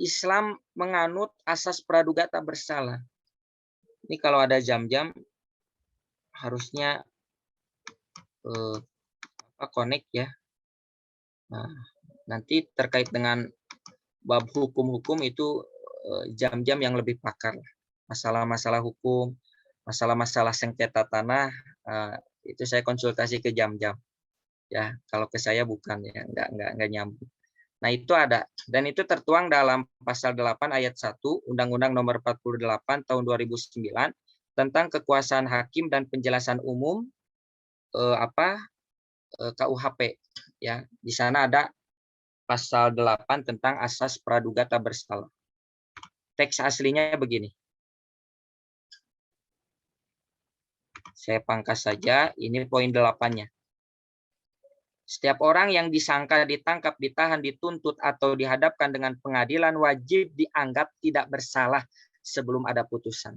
Islam menganut asas praduga tak bersalah. Ini kalau ada jam-jam harusnya connect ya. Nah, nanti terkait dengan bab hukum-hukum itu jam-jam yang lebih pakar. Masalah-masalah hukum, masalah-masalah sengketa tanah, itu saya konsultasi ke jam-jam. Ya, kalau ke saya bukan ya, enggak nyambung. Nah, itu ada dan itu tertuang dalam pasal 8 ayat 1 Undang-Undang Nomor 48 tahun 2009 tentang kekuasaan hakim dan penjelasan umum KUHP ya. Di sana ada pasal 8 tentang asas praduga tak bersalah. Teks aslinya begini. Saya pangkas saja, ini poin 8-nya. Setiap orang yang disangka, ditangkap, ditahan, dituntut, atau dihadapkan dengan pengadilan wajib dianggap tidak bersalah sebelum ada putusan.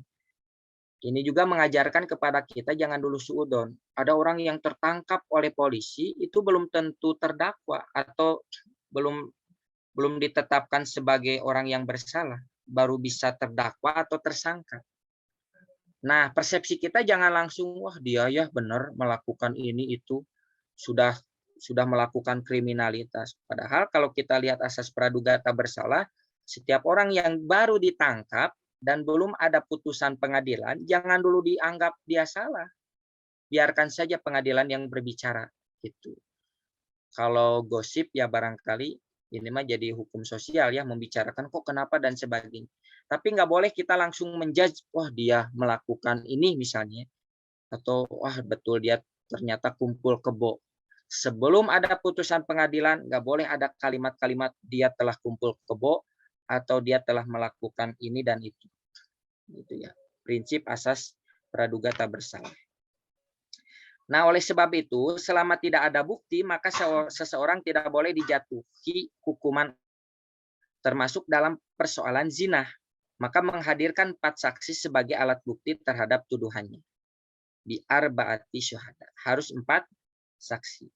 Ini juga mengajarkan kepada kita jangan dulu suudon. Ada orang yang tertangkap oleh polisi itu belum tentu terdakwa atau belum ditetapkan sebagai orang yang bersalah, baru bisa terdakwa atau tersangka. Nah, persepsi kita jangan langsung wah dia ya benar melakukan ini itu sudah melakukan kriminalitas. Padahal kalau kita lihat asas praduga tak bersalah, setiap orang yang baru ditangkap dan belum ada putusan pengadilan, jangan dulu dianggap dia salah. Biarkan saja pengadilan yang berbicara. Gitu. Kalau gosip ya barangkali ini mah jadi hukum sosial ya, membicarakan kok kenapa dan sebagainya. Tapi nggak boleh kita langsung menjudge, wah dia melakukan ini misalnya. Atau wah betul dia ternyata kumpul kebo. Sebelum ada putusan pengadilan, nggak boleh ada kalimat-kalimat dia telah kumpul kebo atau dia telah melakukan ini dan itu. Gitu ya. Prinsip asas praduga tak bersalah. Nah, oleh sebab itu, selama tidak ada bukti, maka seseorang tidak boleh dijatuhi hukuman termasuk dalam persoalan zina. Maka menghadirkan 4 saksi sebagai alat bukti terhadap tuduhannya. Bi arba'ati syuhada. Harus 4 saksi.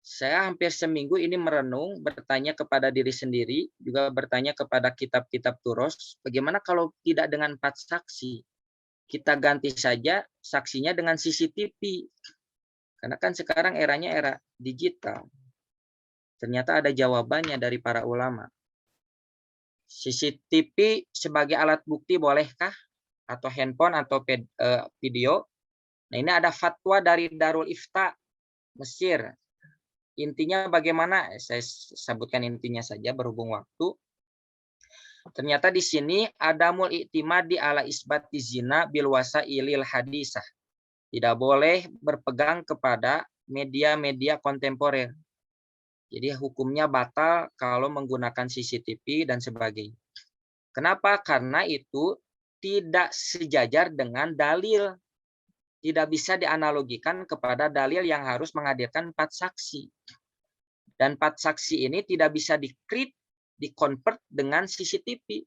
Saya hampir seminggu ini merenung, bertanya kepada diri sendiri, juga bertanya kepada kitab-kitab Turos, bagaimana kalau tidak dengan 4 saksi? Kita ganti saja saksinya dengan CCTV. Karena kan sekarang eranya era digital. Ternyata ada jawabannya dari para ulama. CCTV sebagai alat bukti bolehkah? Atau handphone atau video? Nah, ini ada fatwa dari Darul Ifta Mesir. Intinya bagaimana? Saya sebutkan intinya saja berhubung waktu. Ternyata di sini ada mul i'timadi ala isbati zina bil wasailil hadisah. Tidak boleh berpegang kepada media-media kontemporer. Jadi hukumnya batal kalau menggunakan CCTV dan sebagainya. Kenapa? Karena itu tidak sejajar dengan dalil. Tidak bisa dianalogikan kepada dalil yang harus menghadirkan 4 saksi. Dan 4 saksi ini tidak bisa dikonvert dengan CCTV.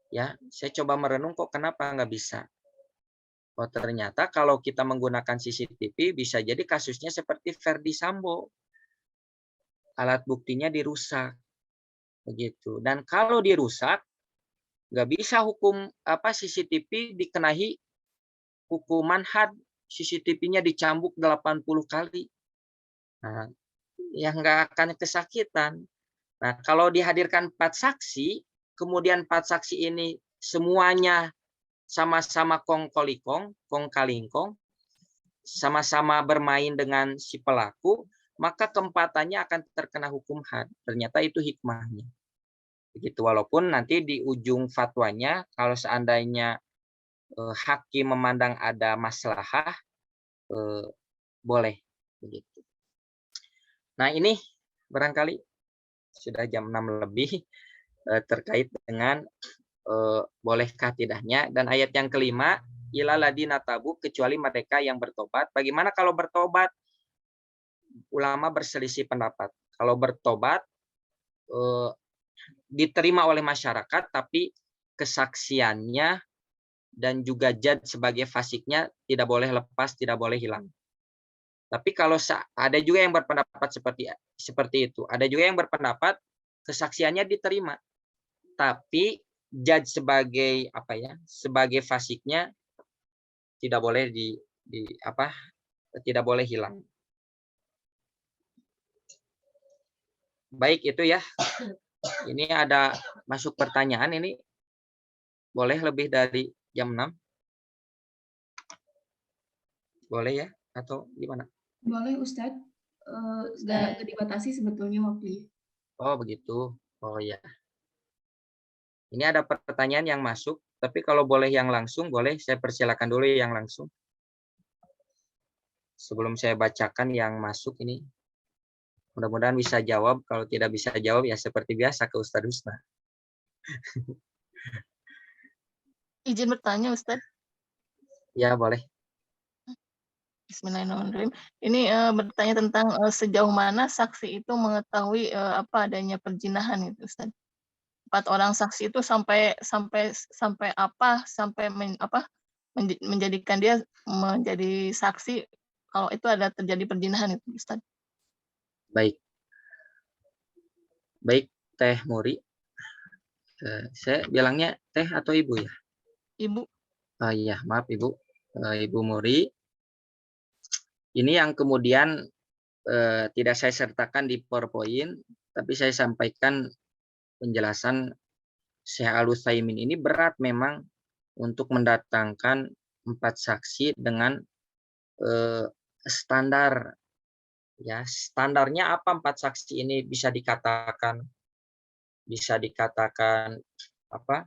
Ya, saya coba merenung kok kenapa nggak bisa. Oh, ternyata kalau kita menggunakan CCTV bisa jadi kasusnya seperti Verdi Sambo. Alat buktinya dirusak. Begitu. Dan kalau dirusak, nggak bisa hukum CCTV dikenai hukuman had. CCTV-nya dicambuk 80 kali. Nah, yang nggak akan kesakitan. Nah, kalau dihadirkan 4 saksi, kemudian 4 saksi ini semuanya sama-sama kong kalingkong, sama-sama bermain dengan si pelaku, maka keempatannya akan terkena hukum had. Ternyata itu hikmahnya. Begitu, walaupun nanti di ujung fatwanya, kalau seandainya hakim memandang ada maslahah, boleh. Begitu. Nah, ini barangkali sudah jam 6 lebih terkait dengan bolehkah tidaknya. Dan ayat yang kelima, ila ladina tabu, kecuali mereka yang bertobat. Bagaimana kalau bertobat? Ulama berselisih pendapat. Kalau bertobat diterima oleh masyarakat, tapi kesaksiannya dan juga jad sebagai fasiknya tidak boleh lepas, tidak boleh hilang. Tapi kalau ada juga yang berpendapat seperti itu. Ada juga yang berpendapat kesaksiannya diterima, tapi jad sebagai sebagai fasiknya tidak boleh tidak boleh hilang. Baik, itu ya. Ini ada masuk pertanyaan ini. Boleh lebih dari jam 6? Boleh ya? Atau gimana? Boleh, Ustadz. nggak dibatasi sebetulnya waktunya. Oh begitu. Oh ya. Ini ada pertanyaan yang masuk, tapi kalau boleh yang langsung, boleh saya persilakan dulu yang langsung. Sebelum saya bacakan yang masuk ini, mudah-mudahan bisa jawab. Kalau tidak bisa jawab, ya seperti biasa ke Ustadz Husna. Izin bertanya, Ustadz. Ya, boleh. Bismillahirrahmanirrahim. Ini bertanya tentang sejauh mana saksi itu mengetahui apa adanya perjinahan itu, Ustadz. 4 orang saksi itu sampai menjadikan dia menjadi saksi kalau itu ada terjadi perjinahan itu, Ustadz. Baik. Baik, Teh Muri. Saya bilangnya Teh atau Ibu ya? Ibu. Oh iya, maaf Ibu. Ibu Muri. Ini yang kemudian tidak saya sertakan di PowerPoint, tapi saya sampaikan penjelasan Syekh Al-Utsaimin. Ini berat memang untuk mendatangkan 4 saksi dengan standar. Ya, standarnya apa 4 saksi ini bisa dikatakan apa?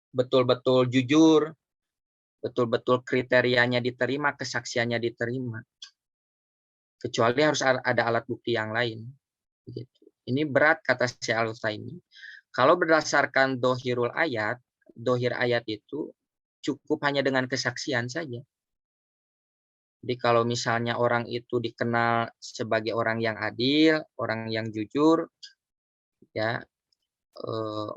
Betul-betul jujur, betul-betul kriterianya diterima, kesaksiannya diterima. Kecuali harus ada alat bukti yang lain. Begitu. Ini berat kata Syekh Al-Utsaimin. Kalau berdasarkan dohir ayat itu cukup hanya dengan kesaksian saja. Jadi kalau misalnya orang itu dikenal sebagai orang yang adil, orang yang jujur, ya,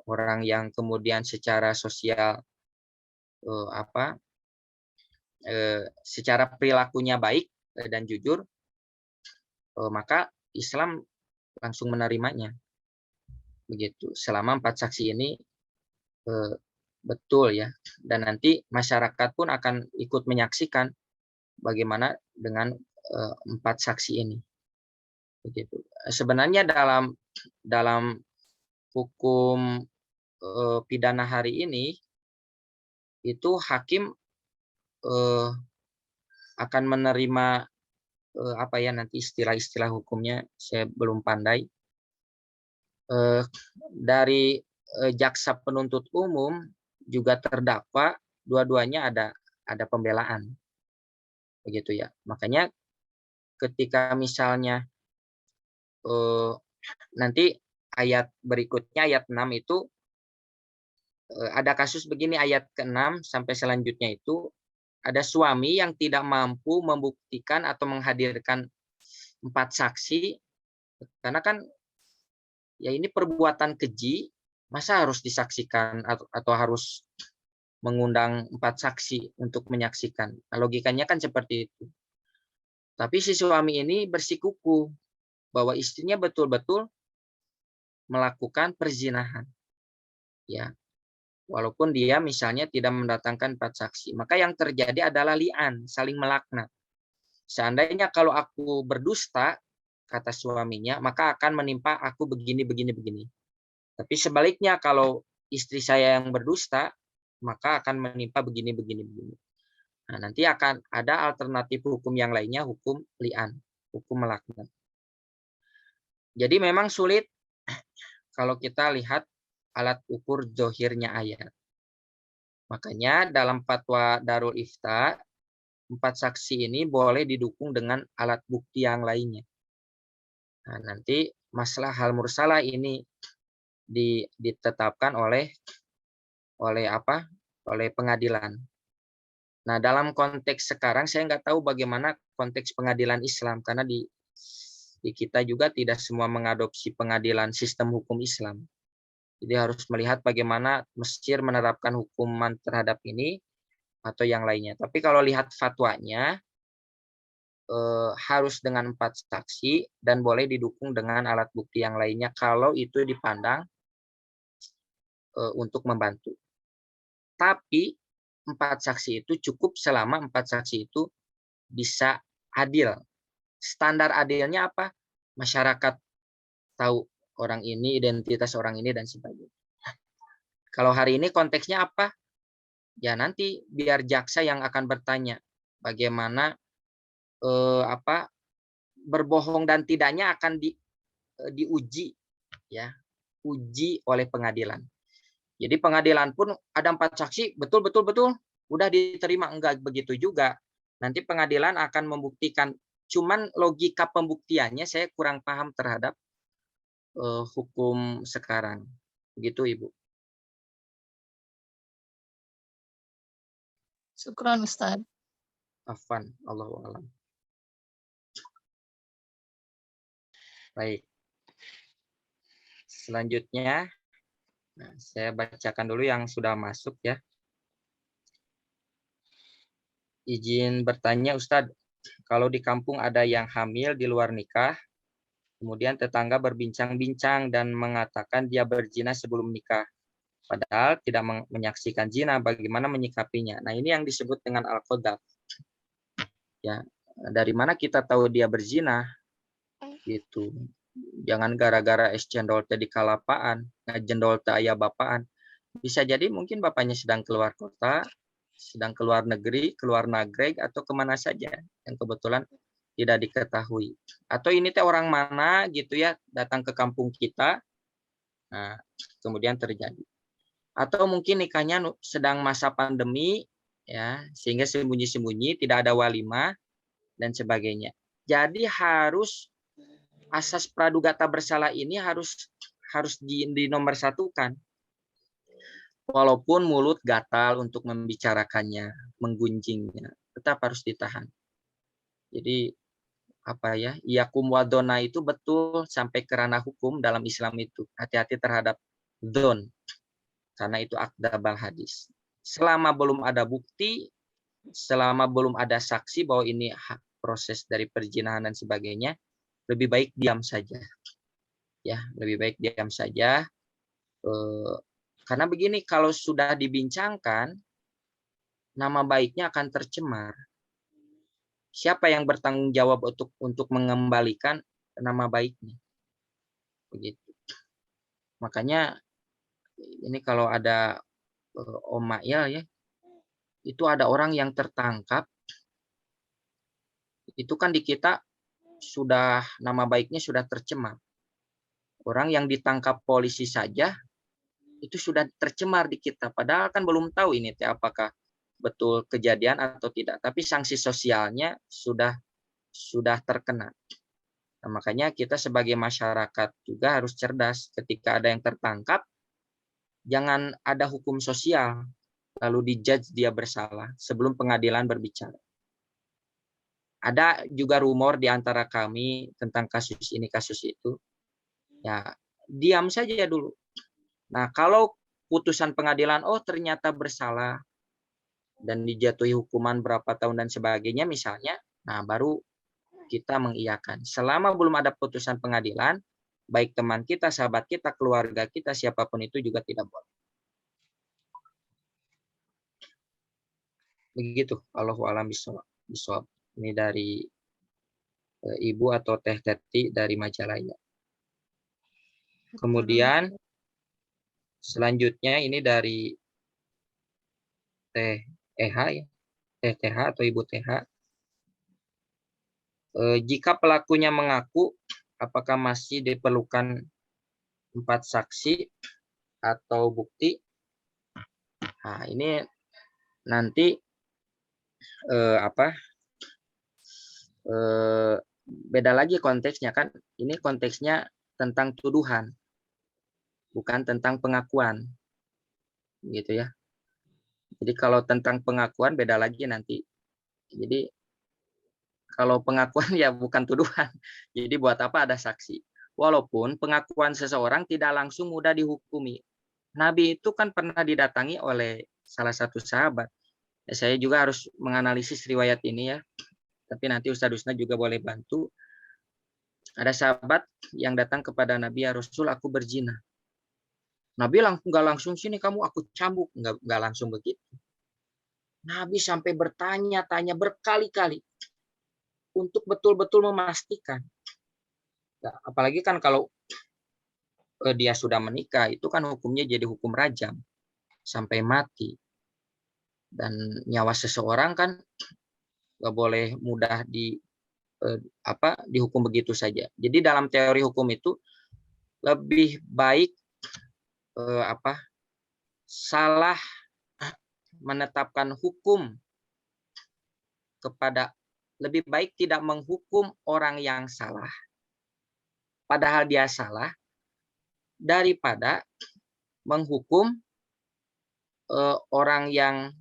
orang yang kemudian secara sosial secara perilakunya baik dan jujur, maka Islam langsung menerimanya. Begitu. Selama 4 saksi ini betul ya, dan nanti masyarakat pun akan ikut menyaksikan bagaimana dengan 4 saksi ini. Begitu. Sebenarnya dalam hukum pidana hari ini itu hakim akan menerima apa ya, nanti istilah-istilah hukumnya saya belum pandai. Dari jaksa penuntut umum juga terdakwa, dua-duanya ada pembelaan. Begitu ya. Makanya ketika misalnya nanti ayat berikutnya, ayat 6 itu ada kasus begini, ayat ke-6 sampai selanjutnya itu ada suami yang tidak mampu membuktikan atau menghadirkan 4 saksi, karena kan ya ini perbuatan keji, masa harus disaksikan atau harus mengundang 4 saksi untuk menyaksikan. Nah, logikanya kan seperti itu. Tapi si suami ini bersikukuh bahwa istrinya betul-betul melakukan perzinahan. Ya. Walaupun dia misalnya tidak mendatangkan 4 saksi. Maka yang terjadi adalah li'an, saling melaknat. Seandainya kalau aku berdusta, kata suaminya, maka akan menimpa aku begini, begini, begini. Tapi sebaliknya kalau istri saya yang berdusta, maka akan menimpa begini, begini, begini. Nah, nanti akan ada alternatif hukum yang lainnya, hukum li'an, hukum melaknat. Jadi memang sulit kalau kita lihat alat ukur zohirnya ayat. Makanya dalam fatwa Darul Ifta, 4 saksi ini boleh didukung dengan alat bukti yang lainnya. Nah, nanti masalah hal mursalah ini ditetapkan oleh pengadilan. Nah, dalam konteks sekarang saya nggak tahu bagaimana konteks pengadilan Islam, karena di kita juga tidak semua mengadopsi pengadilan sistem hukum Islam. Jadi harus melihat bagaimana Mesir menerapkan hukuman terhadap ini atau yang lainnya. Tapi kalau lihat fatwanya, harus dengan 4 saksi dan boleh didukung dengan alat bukti yang lainnya kalau itu dipandang untuk membantu. Tapi 4 saksi itu cukup selama 4 saksi itu bisa adil. Standar adilnya apa? Masyarakat tahu orang ini, identitas orang ini, dan sebagainya. Kalau hari ini konteksnya apa? Ya nanti biar jaksa yang akan bertanya bagaimana berbohong dan tidaknya akan diuji, ya, uji oleh pengadilan. Jadi pengadilan pun ada 4 saksi, betul, udah diterima, enggak begitu juga. Nanti pengadilan akan membuktikan, cuman logika pembuktiannya saya kurang paham terhadap hukum sekarang. Begitu, Ibu. Syukran Ustaz. Afwan, Allahu a'lam. Baik. Selanjutnya, nah, saya bacakan dulu yang sudah masuk ya. Izin bertanya Ustadz, kalau di kampung ada yang hamil di luar nikah, kemudian tetangga berbincang-bincang dan mengatakan dia berzina sebelum nikah, padahal tidak menyaksikan zina, bagaimana menyikapinya? Nah, ini yang disebut dengan al-qadhaf. Ya, dari mana kita tahu dia berzina? Gitu. Jangan gara-gara es cendol teh di kalapaan, ngajendol teh aya bapaan. Bisa jadi mungkin bapaknya sedang keluar kota, sedang keluar negeri, keluar nagreg, atau kemana saja yang kebetulan tidak diketahui. Atau ini teh orang mana gitu ya, datang ke kampung kita, nah, kemudian terjadi. Atau mungkin nikahnya sedang masa pandemi, ya, sehingga sembunyi-sembunyi, tidak ada walimah, dan sebagainya. Jadi harus asas praduga tak bersalah ini harus dinomorsatukan. Walaupun mulut gatal untuk membicarakannya, menggunjingnya, tetap harus ditahan. Jadi apa ya, iyakum wadona itu betul sampai ke ranah hukum dalam Islam itu. Hati-hati terhadap dzon, karena itu akdabal hadis. Selama belum ada bukti, selama belum ada saksi bahwa ini proses dari perzinahan dan sebagainya, lebih baik diam saja. Ya, lebih baik diam saja. Karena begini, kalau sudah dibincangkan, nama baiknya akan tercemar. Siapa yang bertanggung jawab untuk mengembalikan nama baiknya? Begitu. Makanya ini kalau ada Om Mail ya, itu ada orang yang tertangkap, itu kan di kita sudah nama baiknya sudah tercemar. Orang yang ditangkap polisi saja itu sudah tercemar di kita, padahal kan belum tahu ini apakah betul kejadian atau tidak, tapi sanksi sosialnya sudah terkena. Nah, makanya kita sebagai masyarakat juga harus cerdas. Ketika ada yang tertangkap, jangan ada hukum sosial lalu dijudge dia bersalah sebelum pengadilan berbicara. Ada juga rumor di antara kami tentang kasus ini kasus itu. Ya, diam saja dulu. Nah, kalau putusan pengadilan, oh ternyata bersalah, dan dijatuhi hukuman berapa tahun dan sebagainya misalnya, nah baru kita mengiyakan. Selama belum ada putusan pengadilan, baik teman kita, sahabat kita, keluarga kita, siapapun itu juga tidak boleh. Begitu, Allahu a'lam bishawab. Ini dari Ibu atau Teh Teti dari Majalaya. Kemudian selanjutnya ini dari Teh EH ya, Teh TH atau Ibu TH. Jika pelakunya mengaku, apakah masih diperlukan 4 saksi atau bukti? Nah, ini nanti beda lagi konteksnya kan. Ini konteksnya tentang tuduhan, bukan tentang pengakuan, gitu ya. Jadi kalau tentang pengakuan beda lagi nanti. Jadi kalau pengakuan ya bukan tuduhan. Jadi buat apa ada saksi? Walaupun pengakuan seseorang tidak langsung mudah dihukumi. Nabi itu kan pernah didatangi oleh salah satu sahabat. Ya, saya juga harus menganalisis riwayat ini ya. Tapi nanti Ustaz Husna juga boleh bantu. Ada sahabat yang datang kepada Nabi, ya Rasul, aku berzina. Nabi nggak langsung sini kamu aku cambuk, nggak langsung begitu. Nabi sampai bertanya-tanya berkali-kali untuk betul-betul memastikan. Nah, apalagi kan kalau dia sudah menikah, itu kan hukumnya jadi hukum rajam sampai mati. Dan nyawa seseorang kan nggak boleh mudah dihukum begitu saja. Jadi dalam teori hukum itu lebih baik salah menetapkan hukum kepada, lebih baik tidak menghukum orang yang salah padahal dia salah daripada menghukum orang yang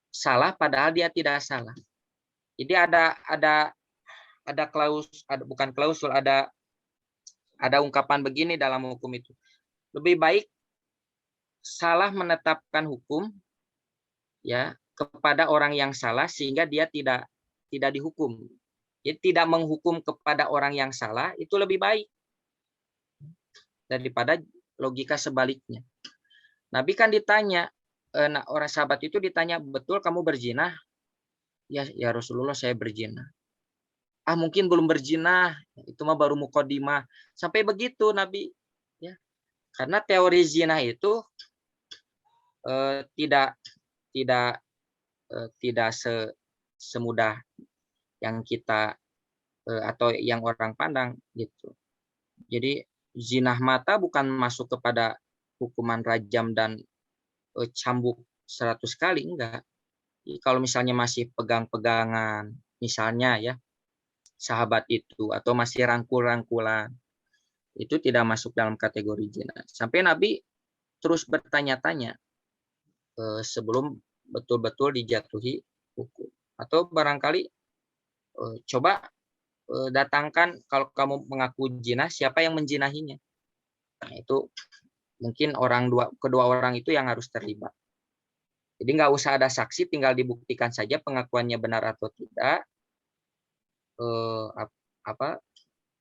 salah padahal dia tidak salah. Jadi ada bukan klausul, ada ungkapan begini dalam hukum itu. Lebih baik salah menetapkan hukum ya kepada orang yang salah sehingga dia tidak dihukum. Jadi tidak menghukum kepada orang yang salah itu lebih baik daripada logika sebaliknya. Nabi kan ditanya, orang sahabat itu ditanya, betul kamu berzina? Ya Rasulullah, saya berzina. Mungkin belum berzina, itu mah baru muqaddimah. Sampai begitu Nabi, ya. Karena teori zina itu tidak semudah yang kita atau yang orang pandang gitu. Jadi zina mata bukan masuk kepada hukuman rajam dan cambuk 100 kali, enggak. Kalau misalnya masih pegang-pegangan, misalnya ya sahabat itu, atau masih rangkul-rangkulan, itu tidak masuk dalam kategori zina. Sampai Nabi terus bertanya-tanya sebelum betul-betul dijatuhi hukum. Atau barangkali coba datangkan, kalau kamu mengaku zina, siapa yang menjinahinya? Nah, itu mungkin kedua orang itu yang harus terlibat. Jadi nggak usah ada saksi, tinggal dibuktikan saja pengakuannya benar atau tidak.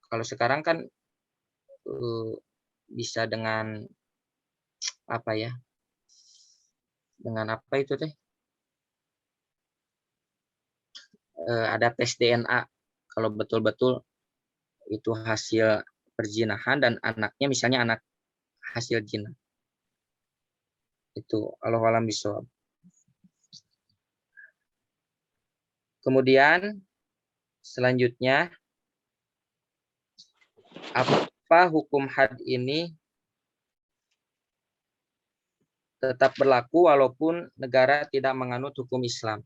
Kalau sekarang kan bisa dengan dengan apa itu teh? Ada tes DNA. Kalau betul-betul itu hasil perzinahan dan anaknya misalnya anak hasil zina. Itu Allahu a'lam bishawab. Kemudian selanjutnya, apa hukum had ini tetap berlaku walaupun negara tidak menganut hukum Islam?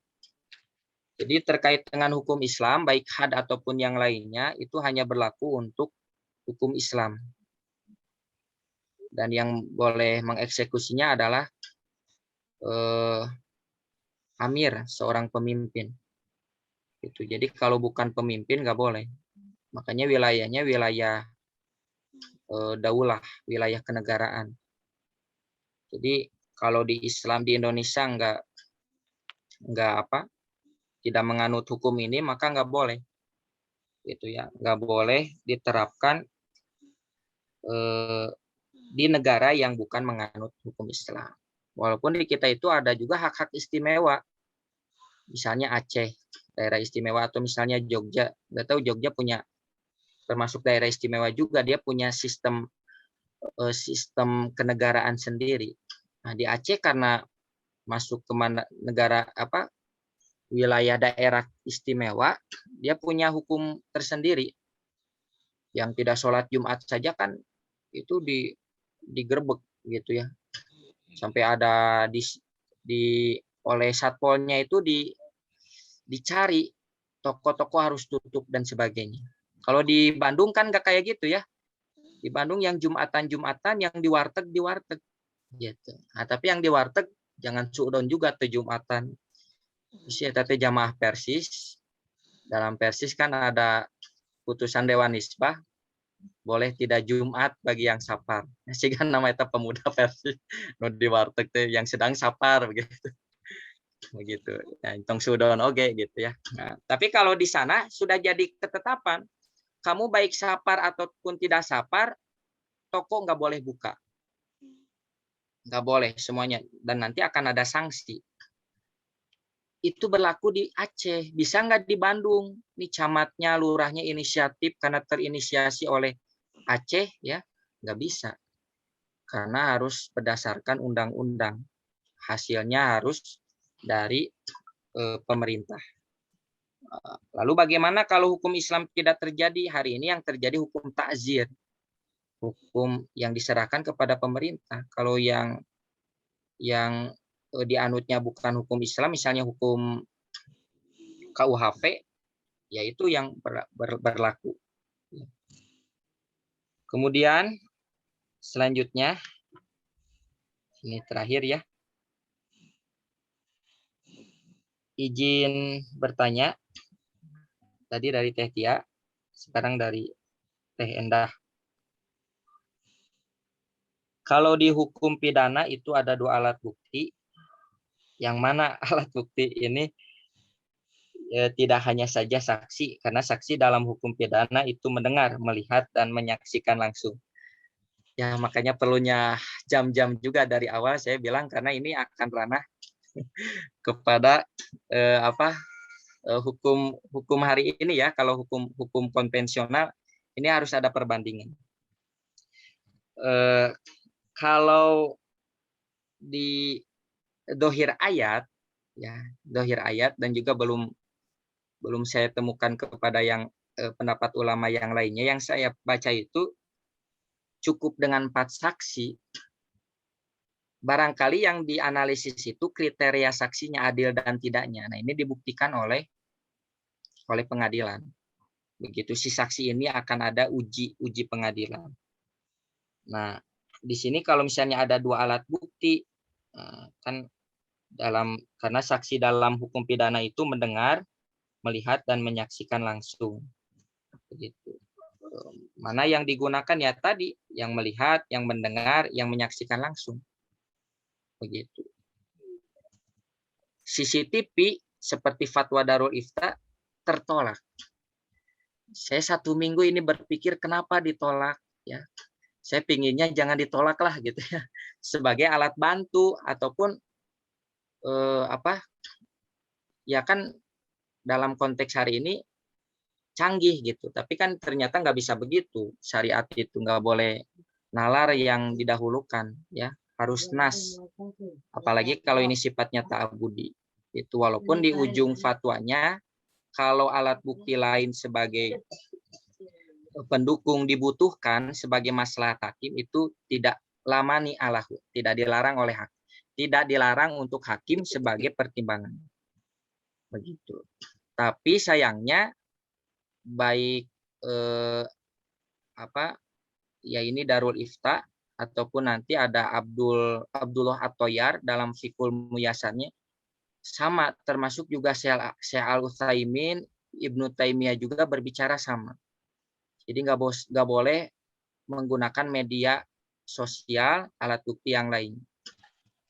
Jadi terkait dengan hukum Islam, baik had ataupun yang lainnya, itu hanya berlaku untuk hukum Islam. Dan yang boleh mengeksekusinya adalah amir, seorang pemimpin. Itu. Jadi kalau bukan pemimpin nggak boleh. Makanya wilayahnya wilayah daulah, wilayah kenegaraan. Jadi kalau di Islam di Indonesia tidak menganut hukum ini, maka nggak boleh. Gitu ya, nggak boleh diterapkan di negara yang bukan menganut hukum Islam. Walaupun di kita itu ada juga hak-hak istimewa. Misalnya Aceh, daerah istimewa, atau misalnya Jogja. Nggak tahu Jogja punya, termasuk daerah istimewa juga, dia punya sistem kenegaraan sendiri. Nah, di Aceh karena masuk ke negara wilayah daerah istimewa, dia punya hukum tersendiri. Yang tidak sholat Jumat saja kan itu digerebek gitu ya. Sampai ada oleh satpolnya itu dicari, toko-toko harus tutup dan sebagainya. Kalau di Bandung kan nggak kayak gitu ya. Di Bandung yang Jumatan, yang di warteg gitu. Nah, tapi yang di warteg jangan suudon juga tuh Jumatan. Bisa tapi jamaah Persis. Dalam Persis kan ada putusan Dewan Nisbah, boleh tidak Jumat bagi yang sapar. Sehingga namanya pemuda Persis di warteg tuh yang sedang sapar begitu. Begitu. Ya, tong suudon oke gitu ya. Nah, tapi kalau di sana sudah jadi ketetapan, kamu baik sapar ataupun tidak sapar, toko nggak boleh buka. Nggak boleh semuanya. Dan nanti akan ada sanksi. Itu berlaku di Aceh. Bisa nggak di Bandung? Ini camatnya, lurahnya inisiatif karena terinisiasi oleh Aceh, ya nggak bisa. Karena harus berdasarkan undang-undang. Hasilnya harus dari pemerintah. Lalu bagaimana kalau hukum Islam tidak terjadi? Hari ini yang terjadi hukum ta'zir, hukum yang diserahkan kepada pemerintah. Kalau yang dianutnya bukan hukum Islam, misalnya hukum KUHP, yaitu yang berlaku. Kemudian selanjutnya, ini terakhir ya, izin bertanya. Tadi dari Teh Tia, sekarang dari Teh Endah. Kalau di hukum pidana itu ada 2 alat bukti, yang mana alat bukti ini tidak hanya saja saksi, karena saksi dalam hukum pidana itu mendengar, melihat, dan menyaksikan langsung. Ya, makanya perlunya jam-jam juga dari awal saya bilang, karena ini akan ranah kepada hukum hari ini ya. Kalau hukum konvensional ini harus ada perbandingan. Kalau di dohir ayat ya, dohir ayat, dan juga belum saya temukan kepada yang pendapat ulama yang lainnya, yang saya baca itu cukup dengan 4 saksi. Barangkali yang dianalisis itu kriteria saksinya adil dan tidaknya. Nah, ini dibuktikan oleh pengadilan. Begitu si saksi ini akan ada uji pengadilan. Nah, di sini kalau misalnya ada 2 alat bukti, kan karena saksi dalam hukum pidana itu mendengar, melihat, dan menyaksikan langsung. Begitu. Mana yang digunakan ya tadi, yang melihat, yang mendengar, yang menyaksikan langsung. Begitu. CCTV seperti fatwa Darul Ifta tertolak. Saya 1 minggu ini berpikir kenapa ditolak ya. Saya pinginnya jangan ditolak lah gitu ya. Sebagai alat bantu ataupun ya kan dalam konteks hari ini canggih gitu. Tapi kan ternyata nggak bisa begitu. Syariat itu nggak boleh nalar yang didahulukan ya. Harus nas. Apalagi kalau ini sifatnya ta'abudi. Itu walaupun di ujung fatwanya kalau alat bukti lain sebagai pendukung dibutuhkan sebagai maslahat hakim, itu tidak lamani alahu, tidak dilarang oleh hakim. Tidak dilarang untuk hakim sebagai pertimbangan. Begitu. Tapi sayangnya baik ya ini Darul Ifta ataupun nanti ada Abdullah At-Toyar dalam Fiqhul Muyasannya sama, termasuk juga Syekh Al-Utsaimin, Ibnu Taimiyah juga berbicara sama. Jadi nggak boleh menggunakan media sosial, alat bukti yang lain.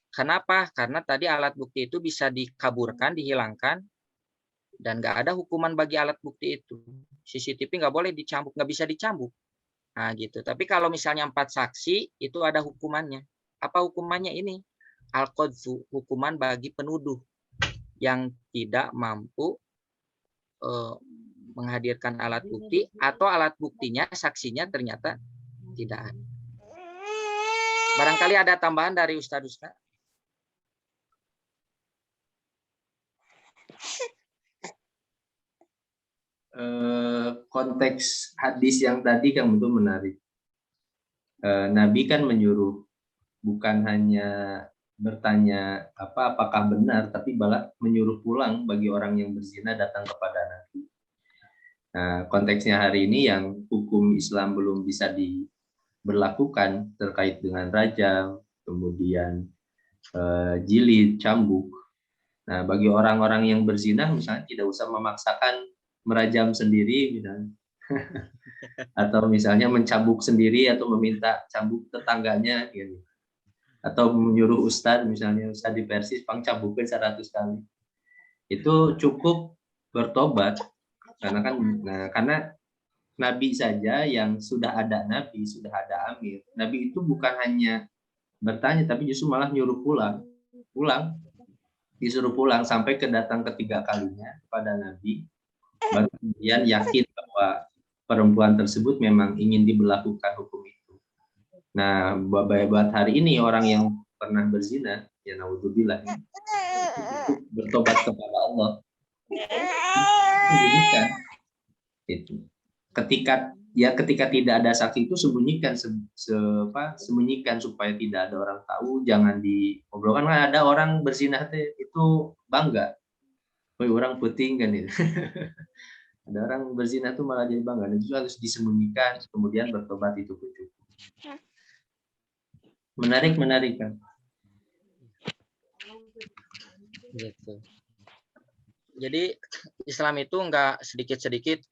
Kenapa? Karena tadi alat bukti itu bisa dikaburkan, dihilangkan, dan nggak ada hukuman bagi alat bukti itu. CCTV nggak boleh dicambuk, nggak bisa dicambuk. Nah gitu. Tapi kalau misalnya 4 saksi, itu ada hukumannya. Apa hukumannya ini? Al-Qadzu, hukuman bagi penuduh yang tidak mampu menghadirkan alat bukti, atau alat buktinya, saksinya ternyata tidak ada. Barangkali ada tambahan dari Ustadz. Konteks hadis yang tadi kan itu menarik. Nabi kan menyuruh bukan hanya bertanya apakah benar, tapi malah menyuruh pulang bagi orang yang berzina datang kepada Nabi. Nah, konteksnya hari ini yang hukum Islam belum bisa diberlakukan terkait dengan rajam, kemudian jilid, cambuk. Nah, bagi orang-orang yang berzina misalnya tidak usah memaksakan merajam sendiri misalnya. Atau misalnya mencambuk sendiri atau meminta cambuk tetangganya gitu. Atau menyuruh ustadz misalnya, ustadz di Persis cambuknya 100 kali. Itu cukup bertobat karena nabi saja yang sudah ada nabi, sudah ada amir. Nabi itu bukan hanya bertanya tapi justru malah nyuruh pulang. Disuruh pulang sampai datang ketiga kalinya kepada Nabi, baru kemudian yakin bahwa perempuan tersebut memang ingin diberlakukan hukum itu. Nah, buat hari ini orang yang pernah berzina, ya naudzubillah, bertobat kepada Allah. sembunyikan. Itu. Ketika tidak ada saksi itu sembunyikan, sembunyikan supaya tidak ada orang tahu, jangan diobrolkan. Kan ada orang berzinah itu bangga, woi orang puting kan itu. Ada orang berzinah itu malah jadi bangga, dan itu harus disembunyikan, kemudian bertobat itu cukup. Menarik kan? Gitu. Jadi Islam itu enggak sedikit-sedikit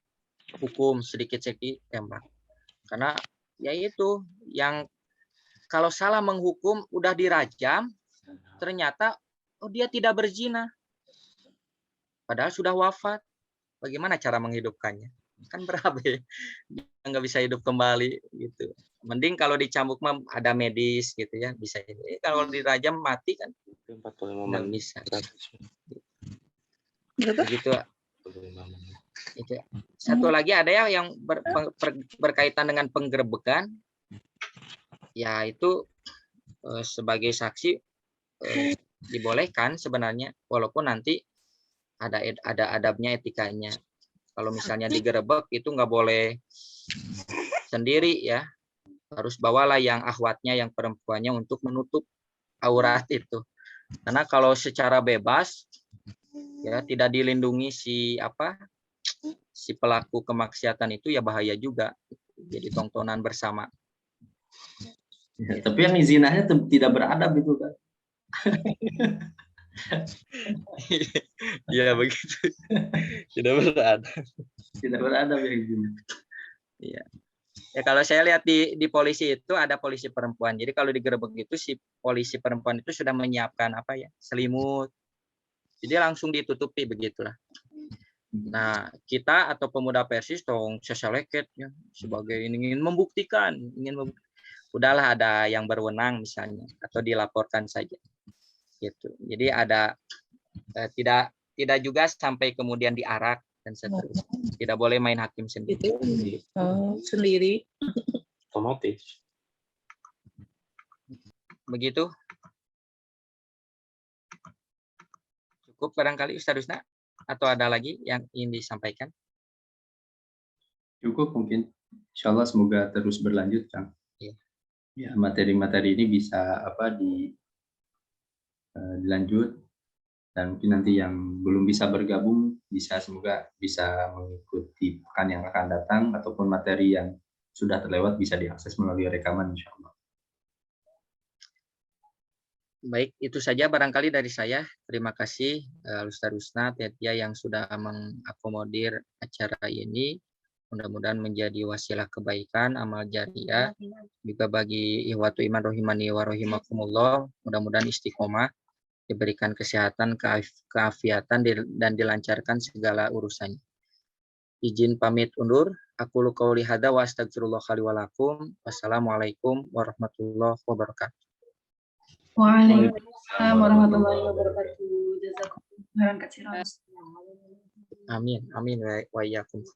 hukum, sedikit-sedikit tembak. Karena ya itu yang kalau salah menghukum udah dirajam, ternyata dia tidak berzina. Padahal sudah wafat. Bagaimana cara menghidupkannya? Kan berabe. Dia nggak bisa hidup kembali gitu. Mending kalau dicambuk ada medis gitu ya, bisa ini. Kalau dirajam mati kan 45 nggak menit. bisa. Berapa? Begitu. Itu. Satu lagi ada yang berkaitan dengan penggerebekan, ya itu sebagai saksi dibolehkan sebenarnya, walaupun nanti ada adabnya, etikanya. Kalau misalnya digerebek itu nggak boleh sendiri ya, harus bawalah yang akhwatnya, yang perempuannya untuk menutup aurat itu. Karena kalau secara bebas ya tidak dilindungi si pelaku kemaksiatan itu ya bahaya juga, jadi tontonan bersama. Ya, tapi yang zinahnya tidak beradab itu kan. Iya begitu. Tidak beradab. Tidak beradab ya zina. Iya. Ya kalau saya lihat di polisi itu ada polisi perempuan. Jadi kalau digerebek itu si polisi perempuan itu sudah menyiapkan selimut. Jadi langsung ditutupi begitulah. Nah, kita atau pemuda Persis tong seseleket ya sebagai ingin membuktikan, udahlah ada yang berwenang misalnya atau dilaporkan saja. Gitu. Jadi ada tidak juga sampai kemudian diarak dan seterusnya. Tidak boleh main hakim sendiri. Sendiri. Otomatis. Begitu. Cukup barangkali Ustaz Rusna, atau ada lagi yang ingin disampaikan? Cukup mungkin. Insyaallah semoga terus berlanjut, Kang. Iya. Ya, materi-materi ini bisa dilanjut, dan mungkin nanti yang belum bisa bergabung semoga bisa mengikuti pekan yang akan datang, ataupun materi yang sudah terlewat bisa diakses melalui rekaman insyaallah. Baik, itu saja barangkali dari saya. Terima kasih Ustaz Rusna, Tetia yang sudah mengakomodir acara ini. Mudah-mudahan menjadi wasilah kebaikan, amal jariah juga bagi ihwatu iman rohimani wa rohimakumullah. Mudah-mudahan istiqomah, diberikan kesehatan, keafiatan, dan dilancarkan segala urusannya. Izin pamit undur. Aku qouli hadza wa astagfirullah li wa lakum. Wassalamualaikum warahmatullahi wabarakatuh. Waalaikumsalam warahmatullahi wabarakatuh. Jazakumullah khairan katsiran. Amin. Amin wa iyyakum.